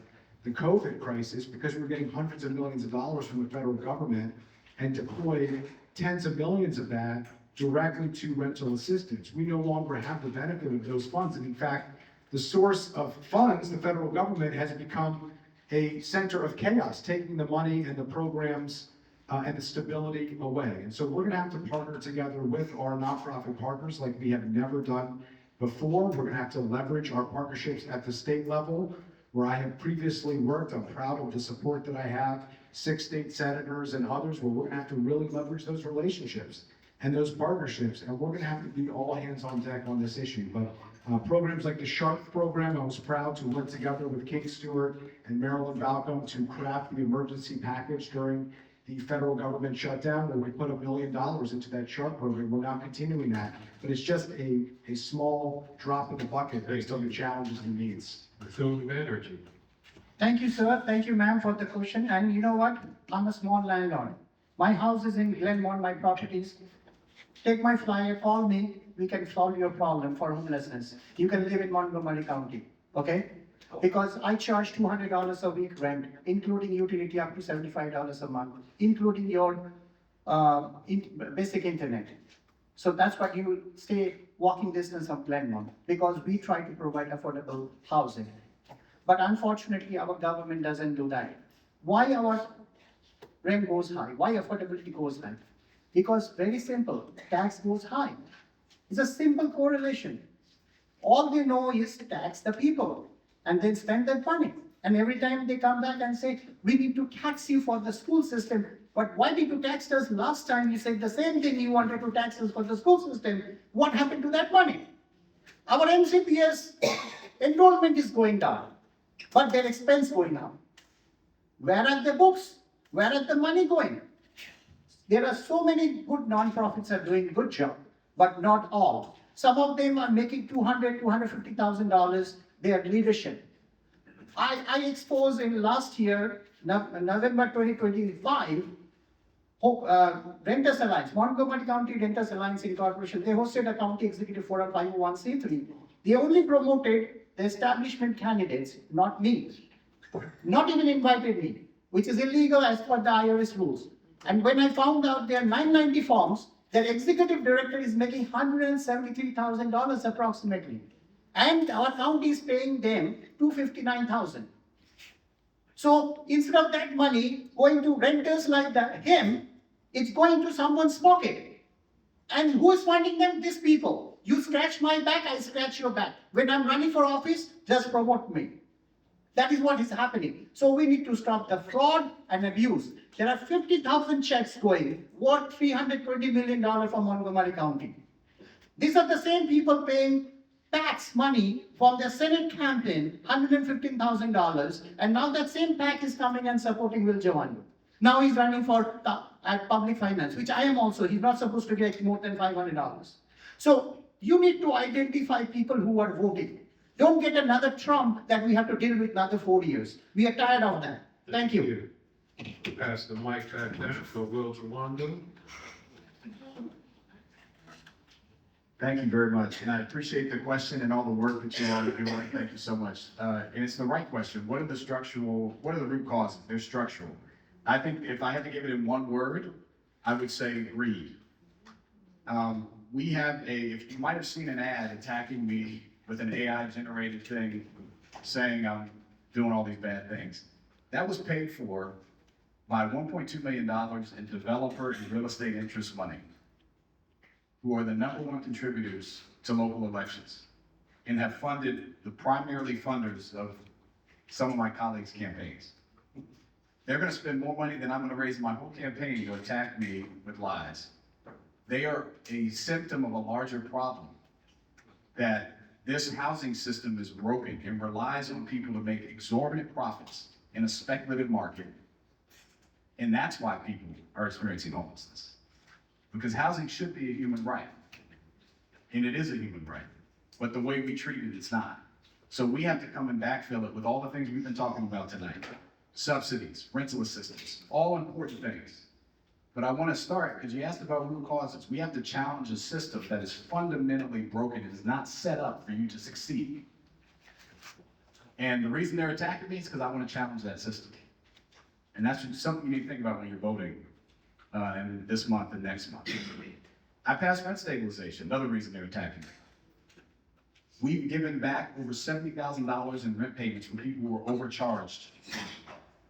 the COVID crisis because we were getting hundreds of millions of dollars from the federal government and deployed tens of millions of that directly to rental assistance. We no longer have the benefit of those funds. And in fact, the source of funds, the federal government, has become a center of chaos, taking the money and the programs and the stability away. And so we're gonna have to partner together with our nonprofit partners like we have never done before. We're gonna have to leverage our partnerships at the state level where I have previously worked. I'm proud of the support that I have, 6 state senators and others, where we're gonna have to really leverage those relationships and those partnerships. And we're gonna have to be all hands on deck on this issue. But programs like the SHARP program, I was proud to work together with Kate Stewart and Marilyn Balcom to craft the emergency package during the federal government shutdown, where we put $1 million into that SHARP program. We're now continuing that, but it's just a small drop in the bucket based on the challenges and needs. Energy. Thank you, sir. Thank you, ma'am, for the question. And you know what? I'm a small landlord. My house is in Glenmore, my properties. Take my flyer, call me. We can solve your problem for homelessness. You can live in Montgomery County, okay? Because I charge $200 a week rent, including utility up to $75 a month, including your basic internet. So that's why you stay walking distance of Glenmont, because we try to provide affordable housing. But unfortunately, our government doesn't do that. Why our rent goes high? Why affordability goes high? Because very simple, tax goes high. It's a simple correlation. All they know is to tax the people and then spend that money. And every time they come back and say, we need to tax you for the school system. But why did you tax us last time? You said the same thing, you wanted to tax us for the school system. What happened to that money? Our MCPS enrollment is going down, but their expense going up. Where are the books? Where are the money going? There are so many good nonprofits are doing a good job, but not all. Some of them are making $200,000, $250,000, their leadership. I exposed in last year, November 2025, Renters Alliance, Montgomery County Renters Alliance Incorporation, they hosted a county executive forum 501c3. They only promoted the establishment candidates, not me. Not even invited me, which is illegal as per the IRS rules. And when I found out there are 990 forms, their executive director is making $173,000 approximately. And our county is paying them $259,000. So instead of that money going to renters like him, it's going to someone's pocket. And who is funding them? These people. You scratch my back, I scratch your back. When I'm running for office, just promote me. That is what is happening. So we need to stop the fraud and abuse. There are 50,000 checks going, worth $320 million from Montgomery County. These are the same people paying tax money from their Senate campaign, $115,000, and now that same PAC is coming and supporting Will Jawan. Now he's running for at public finance, which I am also. He's not supposed to get more than $500. So you need to identify people who are voting. Don't get another Trump that we have to deal with another 4 years. We are tired of that. Thank you. Pass the mic back down for Will Jawando. Thank you very much, and I appreciate the question and all the work that you all are doing. Thank you so much. And it's the right question. What are the root causes? They're structural. I think if I had to give it in one word, I would say greed. If you might have seen an ad attacking me with an AI-generated thing saying I'm doing all these bad things. That was paid for by $1.2 million in developer and real estate interest money, who are the #1 contributors to local elections and have funded the primarily funders of some of my colleagues' campaigns. They're going to spend more money than I'm going to raise in my whole campaign to attack me with lies. They are a symptom of a larger problem, that this housing system is broken and relies on people to make exorbitant profits in a speculative market. And that's why people are experiencing homelessness. Because housing should be a human right. And it is a human right. But the way we treat it, it's not. So we have to come and backfill it with all the things we've been talking about tonight. Subsidies, rental assistance, all important things. But I want to start, because you asked about root causes. We have to challenge a system that is fundamentally broken and is not set up for you to succeed. And the reason they're attacking me is because I want to challenge that system. And that's something you need to think about when you're voting and this month and next month. I passed rent stabilization, another reason they're attacking me. We've given back over $70,000 in rent payments from people who were overcharged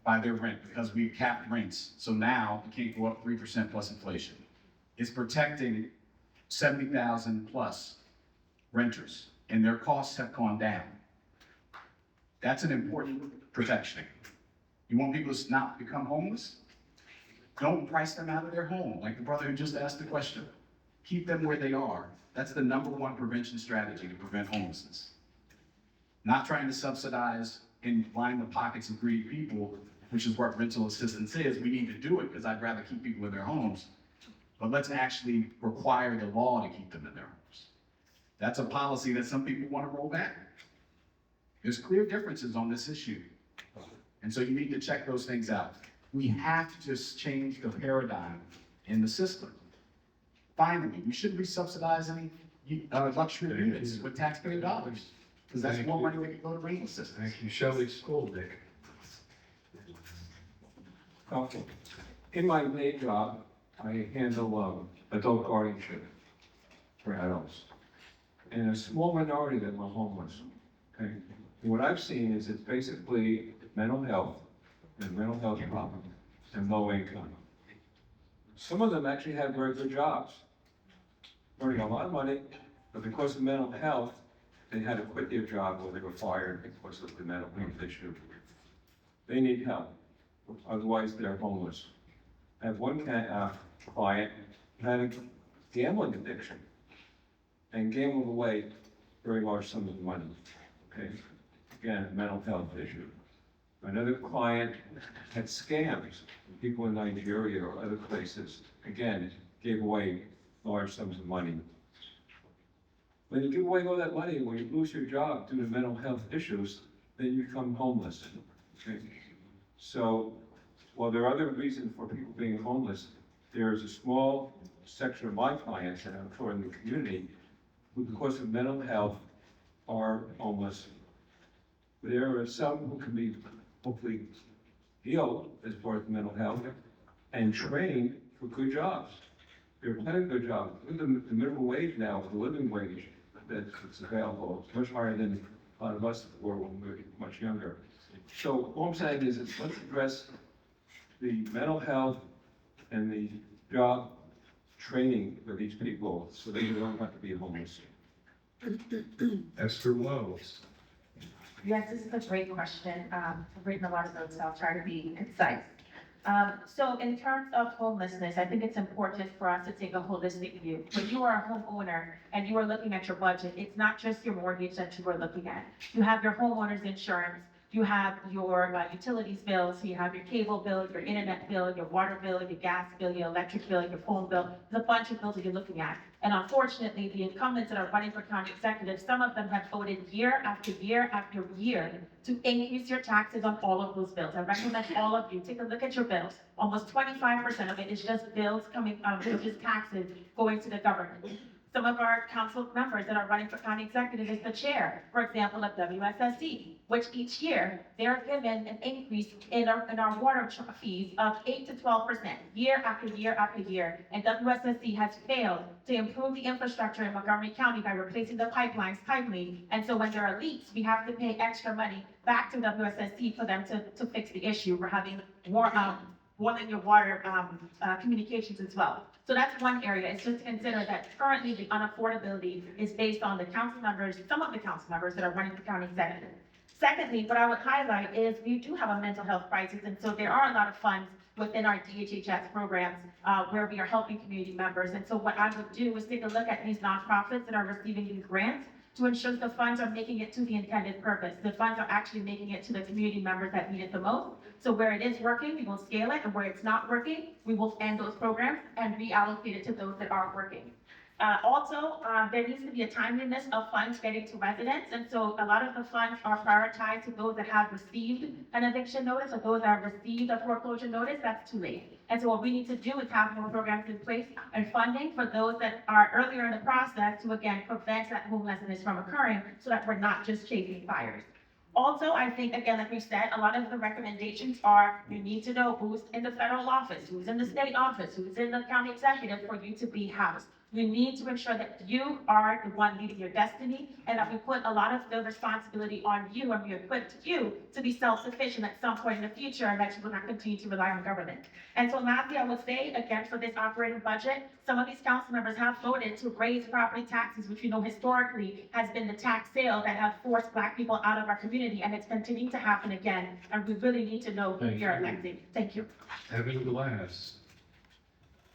by their rent because we capped rents. So now it can't go up 3% plus inflation. It's protecting 70,000 plus renters, and their costs have gone down. That's an important protection. You want people to not become homeless? Don't price them out of their home, like the brother who just asked the question. Keep them where they are. That's the #1 prevention strategy to prevent homelessness. Not trying to subsidize and line the pockets of greedy people, which is what rental assistance is. We need to do it because I'd rather keep people in their homes. But let's actually require the law to keep them in their homes. That's a policy that some people want to roll back. There's clear differences on this issue. And so you need to check those things out. We have to just change the paradigm in the system. Finally, we shouldn't be subsidizing luxury units with taxpayer dollars. Because that's more money we can go to rental assistance. Thank you, Shelley School, Dick. Okay. In my main job, I handle adult guardianship for adults. And a small minority of them are homeless. Okay? And what I've seen is it's basically mental health and mental health problems and low income. Some of them actually have very good jobs, earning a lot of money, but because of mental health, they had to quit their job or they were fired because of the mental health issue. They need help, otherwise they're homeless. I have one client who had a gambling addiction and gambled away very large sums of money. Okay, again, a mental health issue. Another client had scams, people in Nigeria or other places, again, gave away large sums of money. When you give away all that money, when you lose your job due to mental health issues, then you become homeless. Okay? So, while there are other reasons for people being homeless, there's a small section of my clients, and I'm sure in the community, who because of mental health are homeless. There are some who can be hopefully healed as far as mental health and trained for good jobs. There are plenty of good jobs. Look at the minimum wage now, the living wage that's available, it's much higher than a lot of us were when we were much younger. So all I'm saying is let's address the mental health and the job training for these people so they don't have to be homeless. Esther Wells. Yes, this is a great question. I've written a lot of notes, so I'll try to be concise. So in terms of homelessness, I think it's important for us to take a holistic view. When you are a homeowner and you are looking at your budget, it's not just your mortgage that you are looking at. You have your homeowner's insurance, you have your utilities bills, you have your cable bill, your internet bill, your water bill, your gas bill, your electric bill, your phone bill. There's a bunch of bills that you're looking at. And unfortunately, the incumbents that are running for county executives, some of them have voted year after year after year to increase your taxes on all of those bills. I recommend all of you take a look at your bills. Almost 25% of it is just bills coming, just taxes going to the government. Some of our council members that are running for county executive is the chair, for example, of WSSC, which each year they're given an increase in our water fees of 8 to 12% year after year after year. And WSSC has failed to improve the infrastructure in Montgomery County by replacing the pipelines timely. And so when there are leaks, we have to pay extra money back to WSSC for them to fix the issue. We're having more than your water communications as well. So that's one area. It's just to consider that currently the unaffordability is based on the council members, some of the council members that are running for county executive. Secondly, what I would highlight is we do have a mental health crisis, and so there are a lot of funds within our DHHS programs where we are helping community members. And so what I would do is take a look at these nonprofits that are receiving these grants to ensure the funds are making it to the intended purpose. The funds are actually making it to the community members that need it the most. So where it is working, we will scale it, and where it's not working, we will end those programs and reallocate it to those that are working. There needs to be a timeliness of funds getting to residents, and so a lot of the funds are prioritized to those that have received an eviction notice or those that have received a foreclosure notice. That's too late. And so what we need to do is have more programs in place and funding for those that are earlier in the process to, again, prevent that homelessness from occurring so that we're not just chasing fires. Also, I think, again, like we said, a lot of the recommendations are you need to know who's in the federal office, who's in the state office, who's in the county executive for you to be housed. You need to ensure that you are the one leading your destiny and that we put a lot of the responsibility on you and we equip you to be self-sufficient at some point in the future and that you will not continue to rely on government. And so lastly, I would say, again, for this operating budget, some of these council members have voted to raise property taxes, which we know historically has been the tax sale that have forced Black people out of our community, and it's continuing to happen again. And we really need to know who we are electing. Thank you. Evan Glass.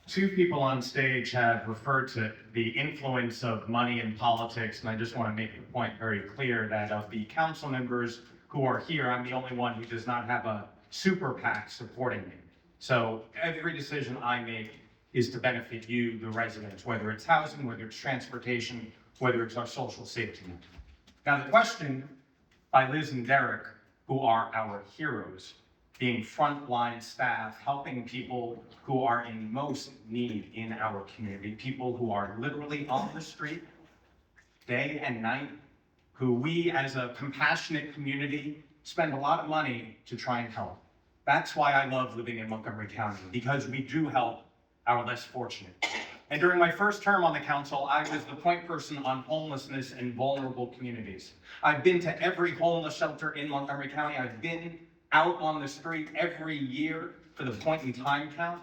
Two people on stage have referred to the influence of money in politics, and I just want to make the point very clear that of the council members who are here, I'm the only one who does not have a super PAC supporting me. So every decision I make is to benefit you, the residents, whether it's housing, whether it's transportation, whether it's our social safety net. Now the question by Liz and Derek, who are our heroes, being frontline staff, helping people who are in most need in our community, people who are literally on the street day and night who we as a compassionate community spend a lot of money to try and help. That's why I love living in Montgomery County, because we do help our less fortunate. And during my first term on the council, I was the point person on homelessness in vulnerable communities. I've been to every homeless shelter in Montgomery County. I've been out on the street every year for the point in time count,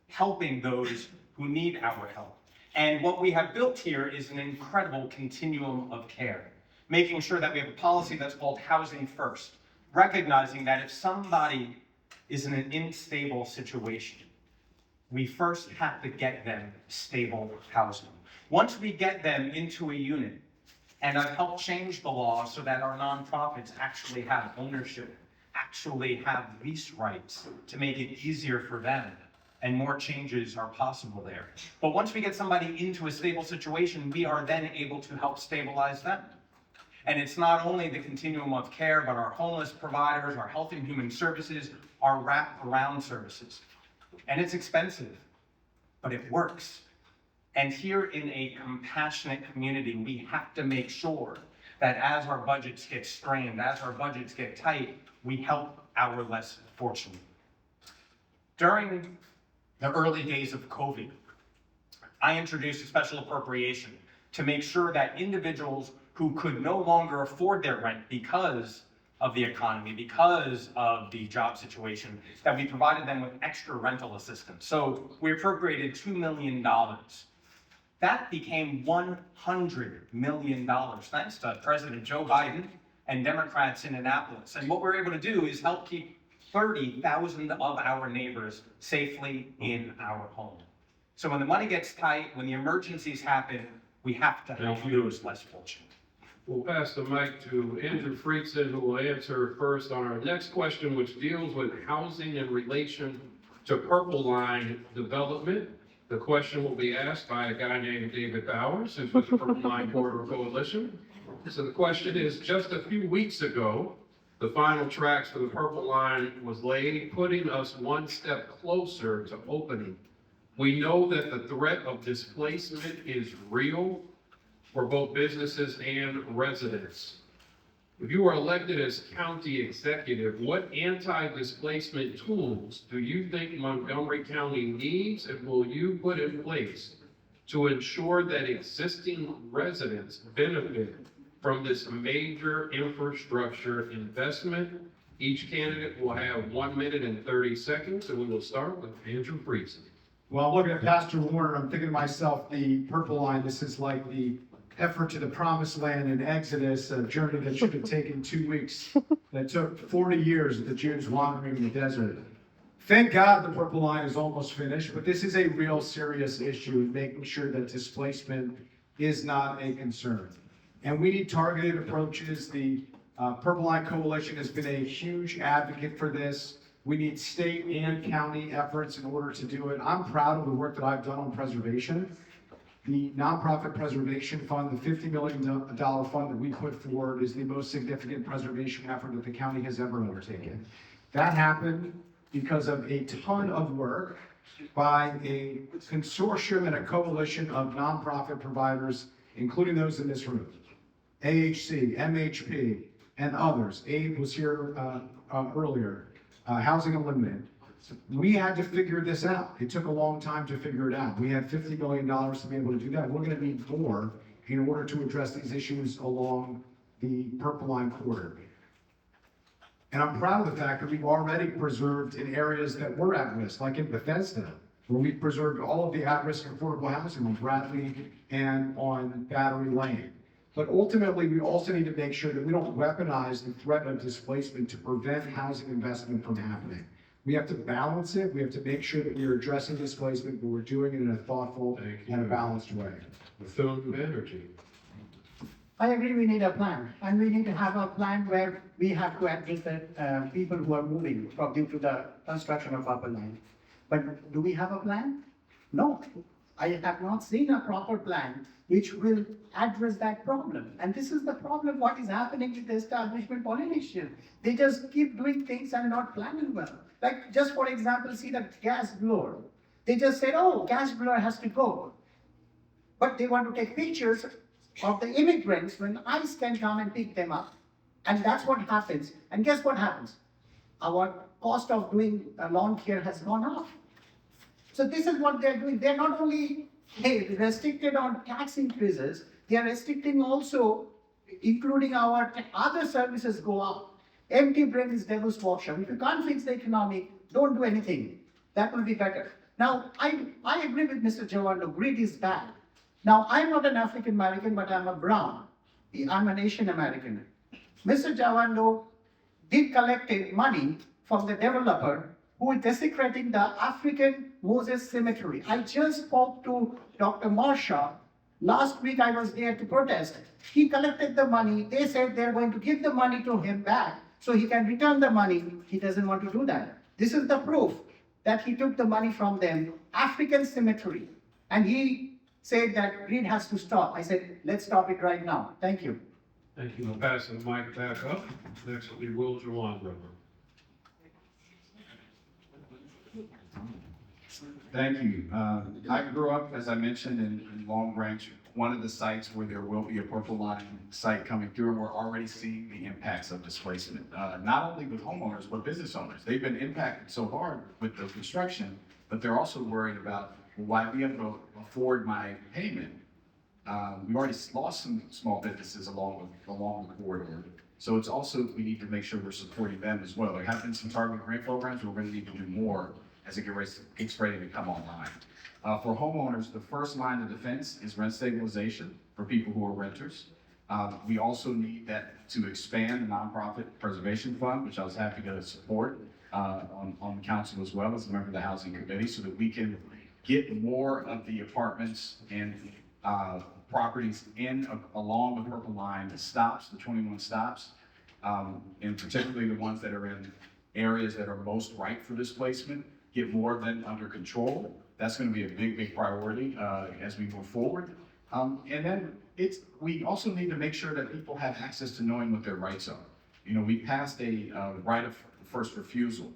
helping those who need our help. And what we have built here is an incredible continuum of care, making sure that we have a policy that's called housing first, recognizing that if somebody is in an unstable situation, we first have to get them stable housing. Once we get them into a unit, and I've helped change the law so that our nonprofits actually have ownership, actually have lease rights to make it easier for them, and more changes are possible there. But once we get somebody into a stable situation, we are then able to help stabilize them. And it's not only the continuum of care, but our homeless providers, our health and human services, our wraparound services. And it's expensive, but it works. And here in a compassionate community, we have to make sure that as our budgets get strained, as our budgets get tight, we help our less fortunate. During the early days of COVID, I introduced a special appropriation to make sure that individuals who could no longer afford their rent because of the economy, because of the job situation, that we provided them with extra rental assistance. So we appropriated $2 million. That became $100 million, thanks to President Joe Biden and Democrats in Annapolis. And what we're able to do is help keep 30,000 of our neighbors safely in our home. So when the money gets tight, when the emergencies happen, we have to help those less fortunate. We'll pass the mic to Andrew Friedson, who will answer first on our next question, which deals with housing in relation to Purple Line development. The question will be asked by a guy named David Bowers, who's with the Purple Line Corridor Coalition. So the question is, just a few weeks ago, the final tracks for the Purple Line was laid, putting us one step closer to opening. We know that the threat of displacement is real for both businesses and residents. If you were elected as county executive, what anti-displacement tools do you think Montgomery County needs, and will you put in place to ensure that existing residents benefit from this major infrastructure investment? Each candidate will have 1 minute and 30 seconds, and we will start with Andrew Friedson. Well, I'm looking at Pastor Warner, I'm thinking to myself, the Purple Line, this is like the effort to the promised land in Exodus, a journey that should have taken 2 weeks, that took 40 years of the Jews wandering in the desert. Thank God the Purple Line is almost finished, but this is a real serious issue in making sure that displacement is not a concern. And we need targeted approaches. The Purple Line Coalition has been a huge advocate for this. We need state and county efforts in order to do it. I'm proud of the work that I've done on preservation. The Nonprofit Preservation Fund, the $50 million fund that we put forward, is the most significant preservation effort that the county has ever undertaken. That happened because of a ton of work by a consortium and a coalition of nonprofit providers, including those in this room. AHC, MHP, and others. Abe was here earlier. Housing Unlimited. We had to figure this out. It took a long time to figure it out. We had $50 million to be able to do that. We're going to need more in order to address these issues along the Purple Line corridor. And I'm proud of the fact that we've already preserved in areas that were at risk, like in Bethesda, where we preserved all of the at-risk affordable housing on Bradley and on Battery Lane. But ultimately, we also need to make sure that we don't weaponize the threat of displacement to prevent housing investment from happening. We have to balance it. We have to make sure that we're addressing displacement, but we're doing it in a thoughtful and a balanced way. Food energy. I agree we need a plan, and we need to have a plan where we have to address the people who are moving due to the construction of Purple Line. But do we have a plan? No. I have not seen a proper plan which will address that problem. And this is the problem, what is happening with the establishment politicians. They just keep doing things and not planning well. Like, just for example, see the gas blower. They just said, oh, gas blower has to go. But they want to take pictures of the immigrants when ICE can come and pick them up. And that's what happens. And guess what happens? Our cost of doing lawn care has gone up. So this is what they're doing. They're not only restricted on tax increases, they are restricting also, including our other services go up. Empty brain is devil's workshop. If you can't fix the economy, don't do anything. That will be better. Now, I agree with Mr. Jawarlo, greed is bad. Now, I'm not an African American, but I'm a brown. I'm an Asian American. Mr. Jawarlo did collect money from the developer who is desecrating the African Moses Cemetery. I just spoke to Dr. Marsha. Last week I was there to protest. He collected the money. They said they're going to give the money to him back so he can return the money. He doesn't want to do that. This is the proof that he took the money from them, African cemetery. And he said that greed has to stop. I said, let's stop it right now. Thank you. Thank you. I'm passing the mic back up. Next will be Will Jawan. Thank you. I grew up, as I mentioned, in Long Branch, one of the sites where there will be a Purple Line site coming through, and we're already seeing the impacts of displacement, not only with homeowners, but business owners. They've been impacted so hard with the construction, but they're also worried about, well, why be able to afford my payment? We've already lost some small businesses along the corridor. So it's also, we need to make sure we're supporting them as well. There have been some targeted grant programs, we're gonna need to do more as it gets ready to come online. For homeowners, the first line of defense is rent stabilization for people who are renters. We also need that to expand the nonprofit preservation fund, which I was happy to support on the council as well as a member of the housing committee, so that we can get more of the apartments and properties along the Purple Line, the stops, the 21 stops, and particularly the ones that are in areas that are most ripe for displacement, get more of them under control. That's going to be a big priority as we move forward. And then we also need to make sure that people have access to knowing what their rights are. You know, we passed a right of first refusal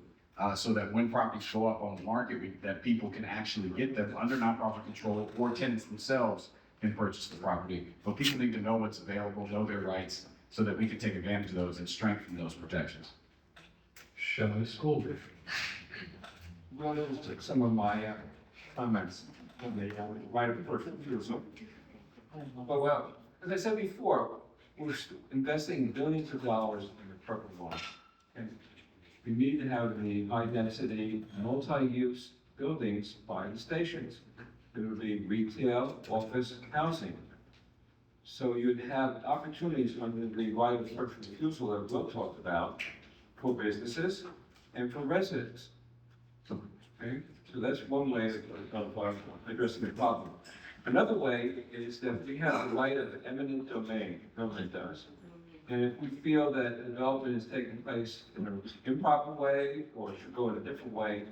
so that when properties show up on the market, that people can actually get them under nonprofit control, or tenants themselves can purchase the property. But people need to know what's available, know their rights, so that we can take advantage of those and strengthen those protections. Shelley School District. Well, those took some of my comments on the right of first refusal. But well, as I said before, we're investing billions of dollars in the Purple Line. And we need to have the high density, multi-use buildings by the stations. It would be retail, office, housing. So you'd have opportunities under the right of first refusal that Will talked about for businesses and for residents. Okay? So that's one way of addressing the problem. Another way is that we have the right of eminent domain, government does. And if we feel that development is taking place in an improper way or should go in a different way,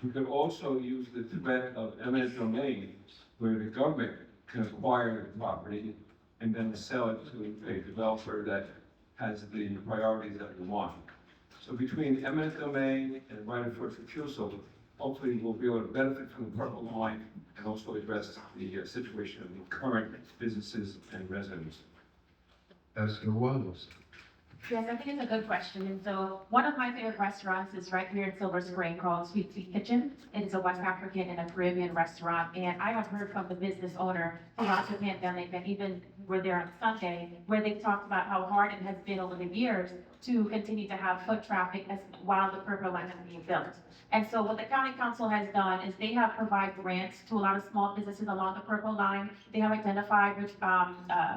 we could also use the threat of eminent domain, where the government can acquire the property and then sell it to a developer that has the priorities that we want. So between eminent domain and right of first refusal, hopefully we'll be able to benefit from the Purple Line and also address the situation of the current businesses and residents. Esther Wells. Yes, I think it's a good question. And so one of my favorite restaurants is right here in Silver Spring called Sweet Tea Kitchen. It's a West African and a Caribbean restaurant. And I have heard from the business owner throughout the pandemic, and even were there on Sunday, where they talked about how hard it has been over the years to continue to have foot traffic while the Purple Line is being built. And so what the county council has done is they have provided grants to a lot of small businesses along the Purple Line. They have identified which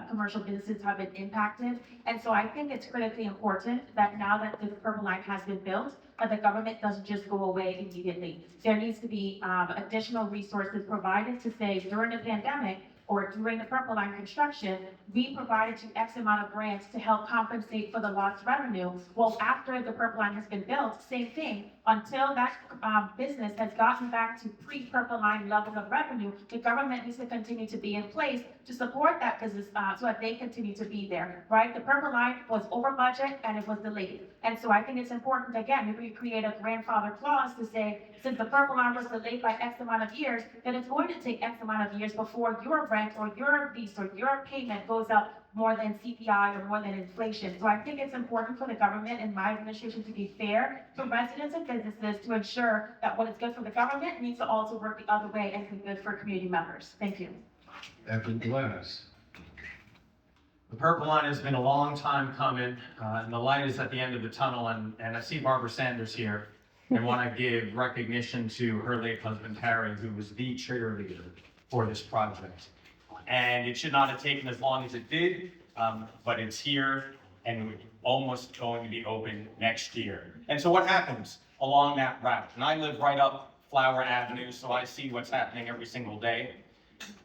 commercial businesses have been impacted. And so I think it's critically important that now that the Purple Line has been built, that the government doesn't just go away immediately. There needs to be additional resources provided to say during the pandemic, or during the Purple Line construction, we provided you X amount of grants to help compensate for the lost revenue. Well, after the Purple Line has been built, same thing. Until that business has gotten back to pre-Purple Line level of revenue, the government needs to continue to be in place to support that business so that they continue to be there, right? The Purple Line was over budget and it was delayed. And so I think it's important, again, if we create a grandfather clause to say, since the Purple Line was delayed by X amount of years, then it's going to take X amount of years before your rent or your lease or your payment goes up more than CPI or more than inflation. So I think it's important for the government and my administration to be fair to residents and businesses to ensure that what is good for the government needs to also work the other way and be good for community members. Thank you. Evan Glass. The purple line has been a long time coming, and the light is at the end of the tunnel, and I see Barbara Sanders here, and want to give recognition to her late husband, Harry, who was the cheerleader for this project. And it should not have taken as long as it did, but it's here and almost going to be open next year. And so what happens along that route? And I live right up Flower Avenue, so I see what's happening every single day.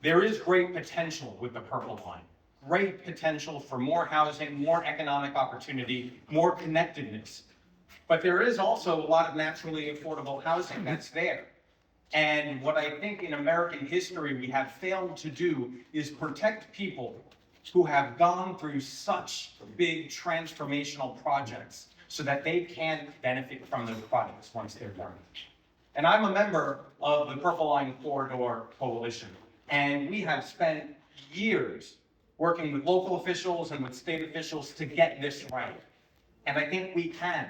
There is great potential with the Purple Line. Great potential for more housing, more economic opportunity, more connectedness. But there is also a lot of naturally affordable housing that's there. And what I think in American history we have failed to do is protect people who have gone through such big transformational projects so that they can benefit from those projects once they're done. And I'm a member of the Purple Line Corridor Coalition, and we have spent years working with local officials and with state officials to get this right. And I think we can.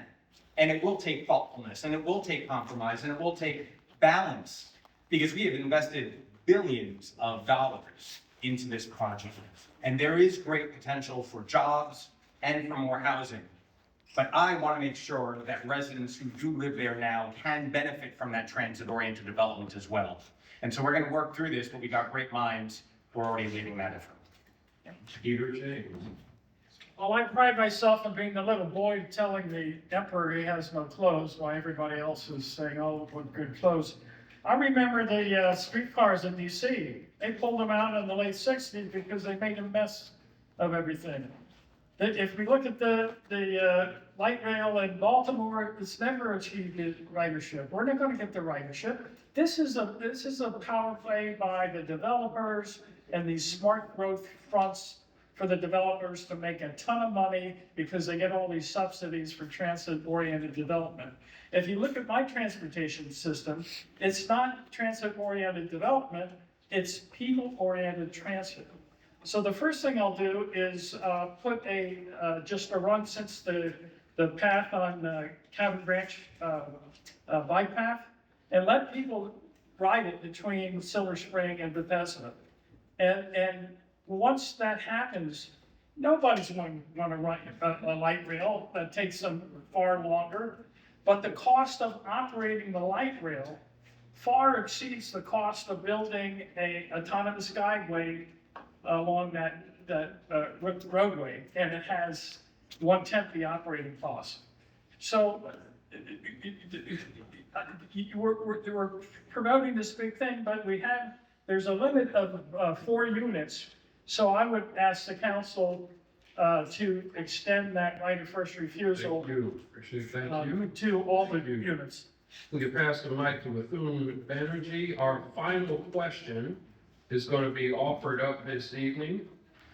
And it will take thoughtfulness, and it will take compromise, and it will take balance, because we have invested billions of dollars into this project. And there is great potential for jobs and for more housing. But I want to make sure that residents who do live there now can benefit from that transit-oriented development as well. And so we're going to work through this, but we got great minds who are already leading that effort. Peter James. Well, I pride myself on being the little boy telling the emperor he has no clothes while everybody else is saying, oh, what good clothes. I remember the streetcars in DC. They pulled them out in the late 60s because they made a mess of everything. If we look at the light rail in Baltimore, it's never achieved ridership. We're not going to get the ridership. This is a power play by the developers and these smart growth fronts for the developers to make a ton of money because they get all these subsidies for transit-oriented development. If you look at my transportation system, it's not transit-oriented development, it's people-oriented transit. So the first thing I'll do is put just a run since the path on Cabin Branch bike path, and let people ride it between Silver Spring and Bethesda. And once that happens, nobody's going to run a light rail. That takes them far longer. But the cost of operating the light rail far exceeds the cost of building an autonomous guideway along that roadway. And it has 1/10 the operating cost. So we're promoting this big thing, but there's a limit of 4 units. So I would ask the council to extend that right of first refusal Thank you. Thank you. to all the units. We can pass the mic to Bethune Banerjee. Our final question is going to be offered up this evening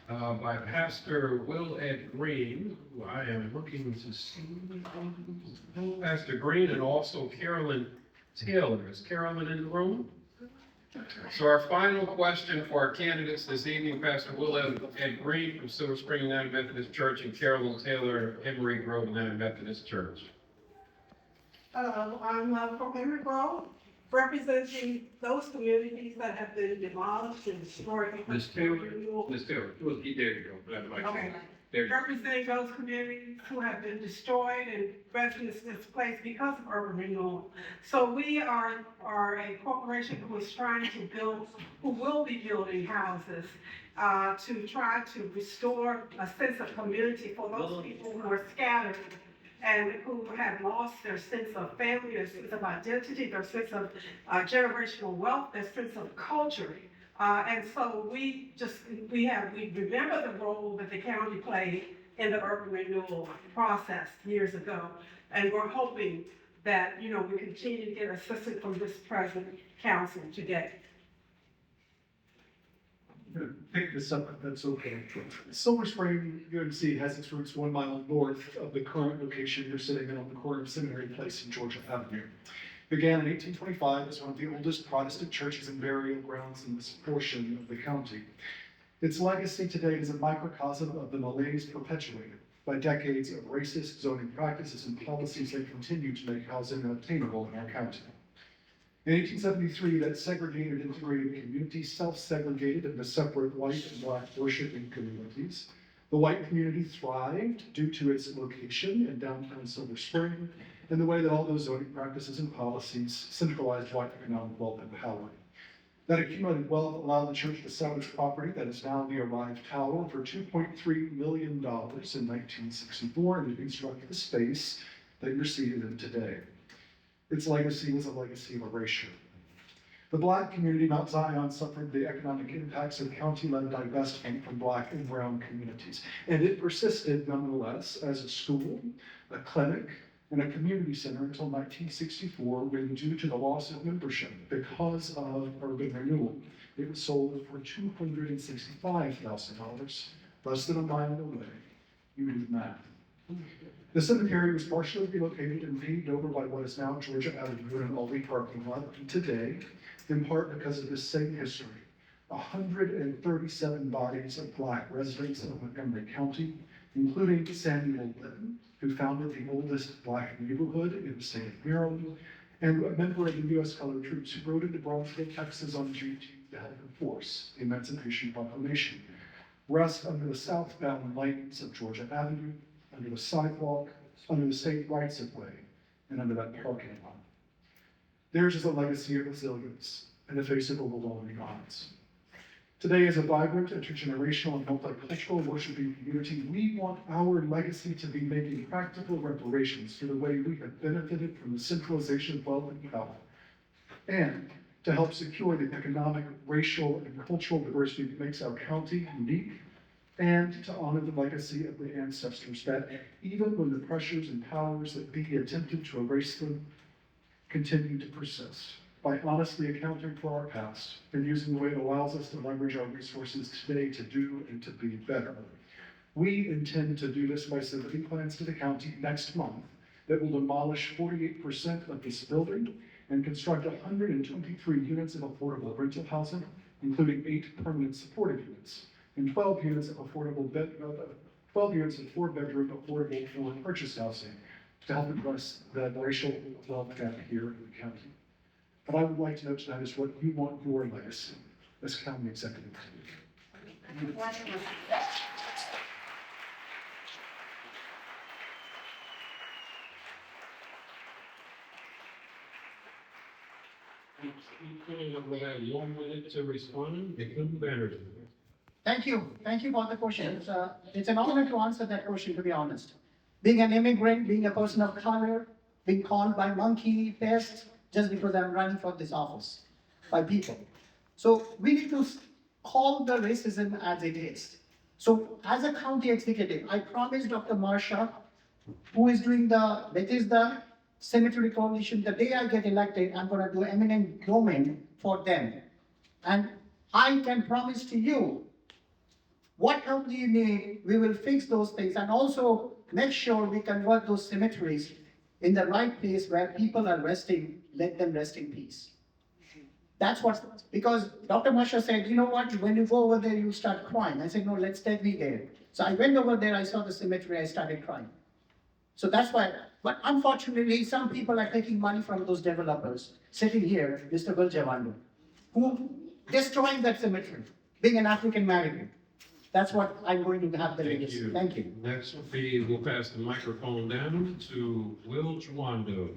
by Pastor Will Ed Green, who I am looking to see. Pastor Green and also Carolyn Taylor. Is Carolyn in the room? So our final question for our candidates this evening, Pastor Will Ed Green from Silver Spring United Methodist Church and Carolyn Taylor, Emory Grove United Methodist Church. I'm from Emory Grove, representing those communities that have been demolished and destroyed. Ms. Taylor, there you go. Okay. There you go. Representing those communities who have been destroyed and residents displaced because of urban renewal. So we are a corporation who is trying to build, who will be building houses to try to restore a sense of community for those people who are scattered and who have lost their sense of family, their sense of identity, their sense of generational wealth, their sense of culture. And so we remember the role that the county played in the urban renewal process years ago. And we're hoping that, we continue to get assistance from this present council today. Pick this up if that's okay. Silver Spring UMC has its roots 1 mile north of the current location you're sitting in on the corner of Seminary Place and Georgia Avenue. began in 1825 as one of the oldest Protestant churches and burial grounds in this portion of the county. Its legacy today is a microcosm of the malaise perpetuated by decades of racist zoning practices and policies that continue to make housing unattainable in our county. In 1873, that segregated integrated community self-segregated into separate white and black worshiping communities. The white community thrived due to its location in downtown Silver Spring and the way that all those zoning practices and policies centralized white economic wealth and power. That accumulated wealth allowed the church to sell its property that is now the Arrive Tower for $2.3 million in 1964 and to construct the space that you're seated in today. Its legacy was a legacy of erasure. The Black community, Mount Zion, suffered the economic impacts of county-led divestment from Black and brown communities, and it persisted nonetheless as a school, a clinic, and a community center until 1964, when, due to the loss of membership because of urban renewal, it was sold for $265,000, less than a mile away. You do the math. The cemetery was partially relocated and paved over by what is now Georgia Avenue and an Aldi parking lot today, in part because of this same history. 137 bodies of Black residents of Montgomery County, including Samuel Litton, who founded the oldest Black neighborhood in the state of Maryland, and a member of the U.S. Colored Troops who rode into Brownsville, Texas on June 2 to help enforce the Emancipation Proclamation, rest under the southbound lanes of Georgia Avenue, under the sidewalk, under the state rights-of-way, and under that parking lot. Theirs is a legacy of resilience in the face of overwhelming odds. Today, as a vibrant, intergenerational, and multicultural worshiping community, we want our legacy to be making practical reparations for the way we have benefited from the centralization of wealth and power, and to help secure the economic, racial, and cultural diversity that makes our county unique, and to honor the legacy of the ancestors that, even when the pressures and powers that be attempted to erase them, continue to persist, by honestly accounting for our past and using the way it allows us to leverage our resources today to do and to be better. We intend to do this by submitting plans to the county next month that will demolish 48% of this building and construct 123 units of affordable rental housing, including 8 permanent supportive units, and 12 units of 12 units of 4-bedroom affordable for purchase housing to help address the racial wealth gap here in the county. But I would like to know tonight is what you want your legacy as county executive to be. We have 1 minute to respond. Include Banerjee. Thank you for the question. It's an honor to answer that question, to be honest. Being an immigrant, being a person of color, being called by monkey, pest, just because I'm running for this office by people. So we need to call the racism as it is. So as a county executive, I promised Dr. Marsha, who is doing the Bethesda Cemetery Coalition, the day I get elected, I'm gonna do eminent domain for them. And I can promise to you, what help do you need, we will fix those things and also make sure we convert those cemeteries in the right place where people are resting, let them rest in peace. That's what, because Dr. Marsha said, you know what, when you go over there, you start crying. I said, no, let's take me there. So I went over there, I saw the cemetery, I started crying. So that's why, but unfortunately, some people are taking money from those developers, sitting here, Mr. Biljavando, who destroying that cemetery, being an African American. That's what I'm going to have the legacy. Thank you. Next will be, we'll pass the microphone down to Will Chwando.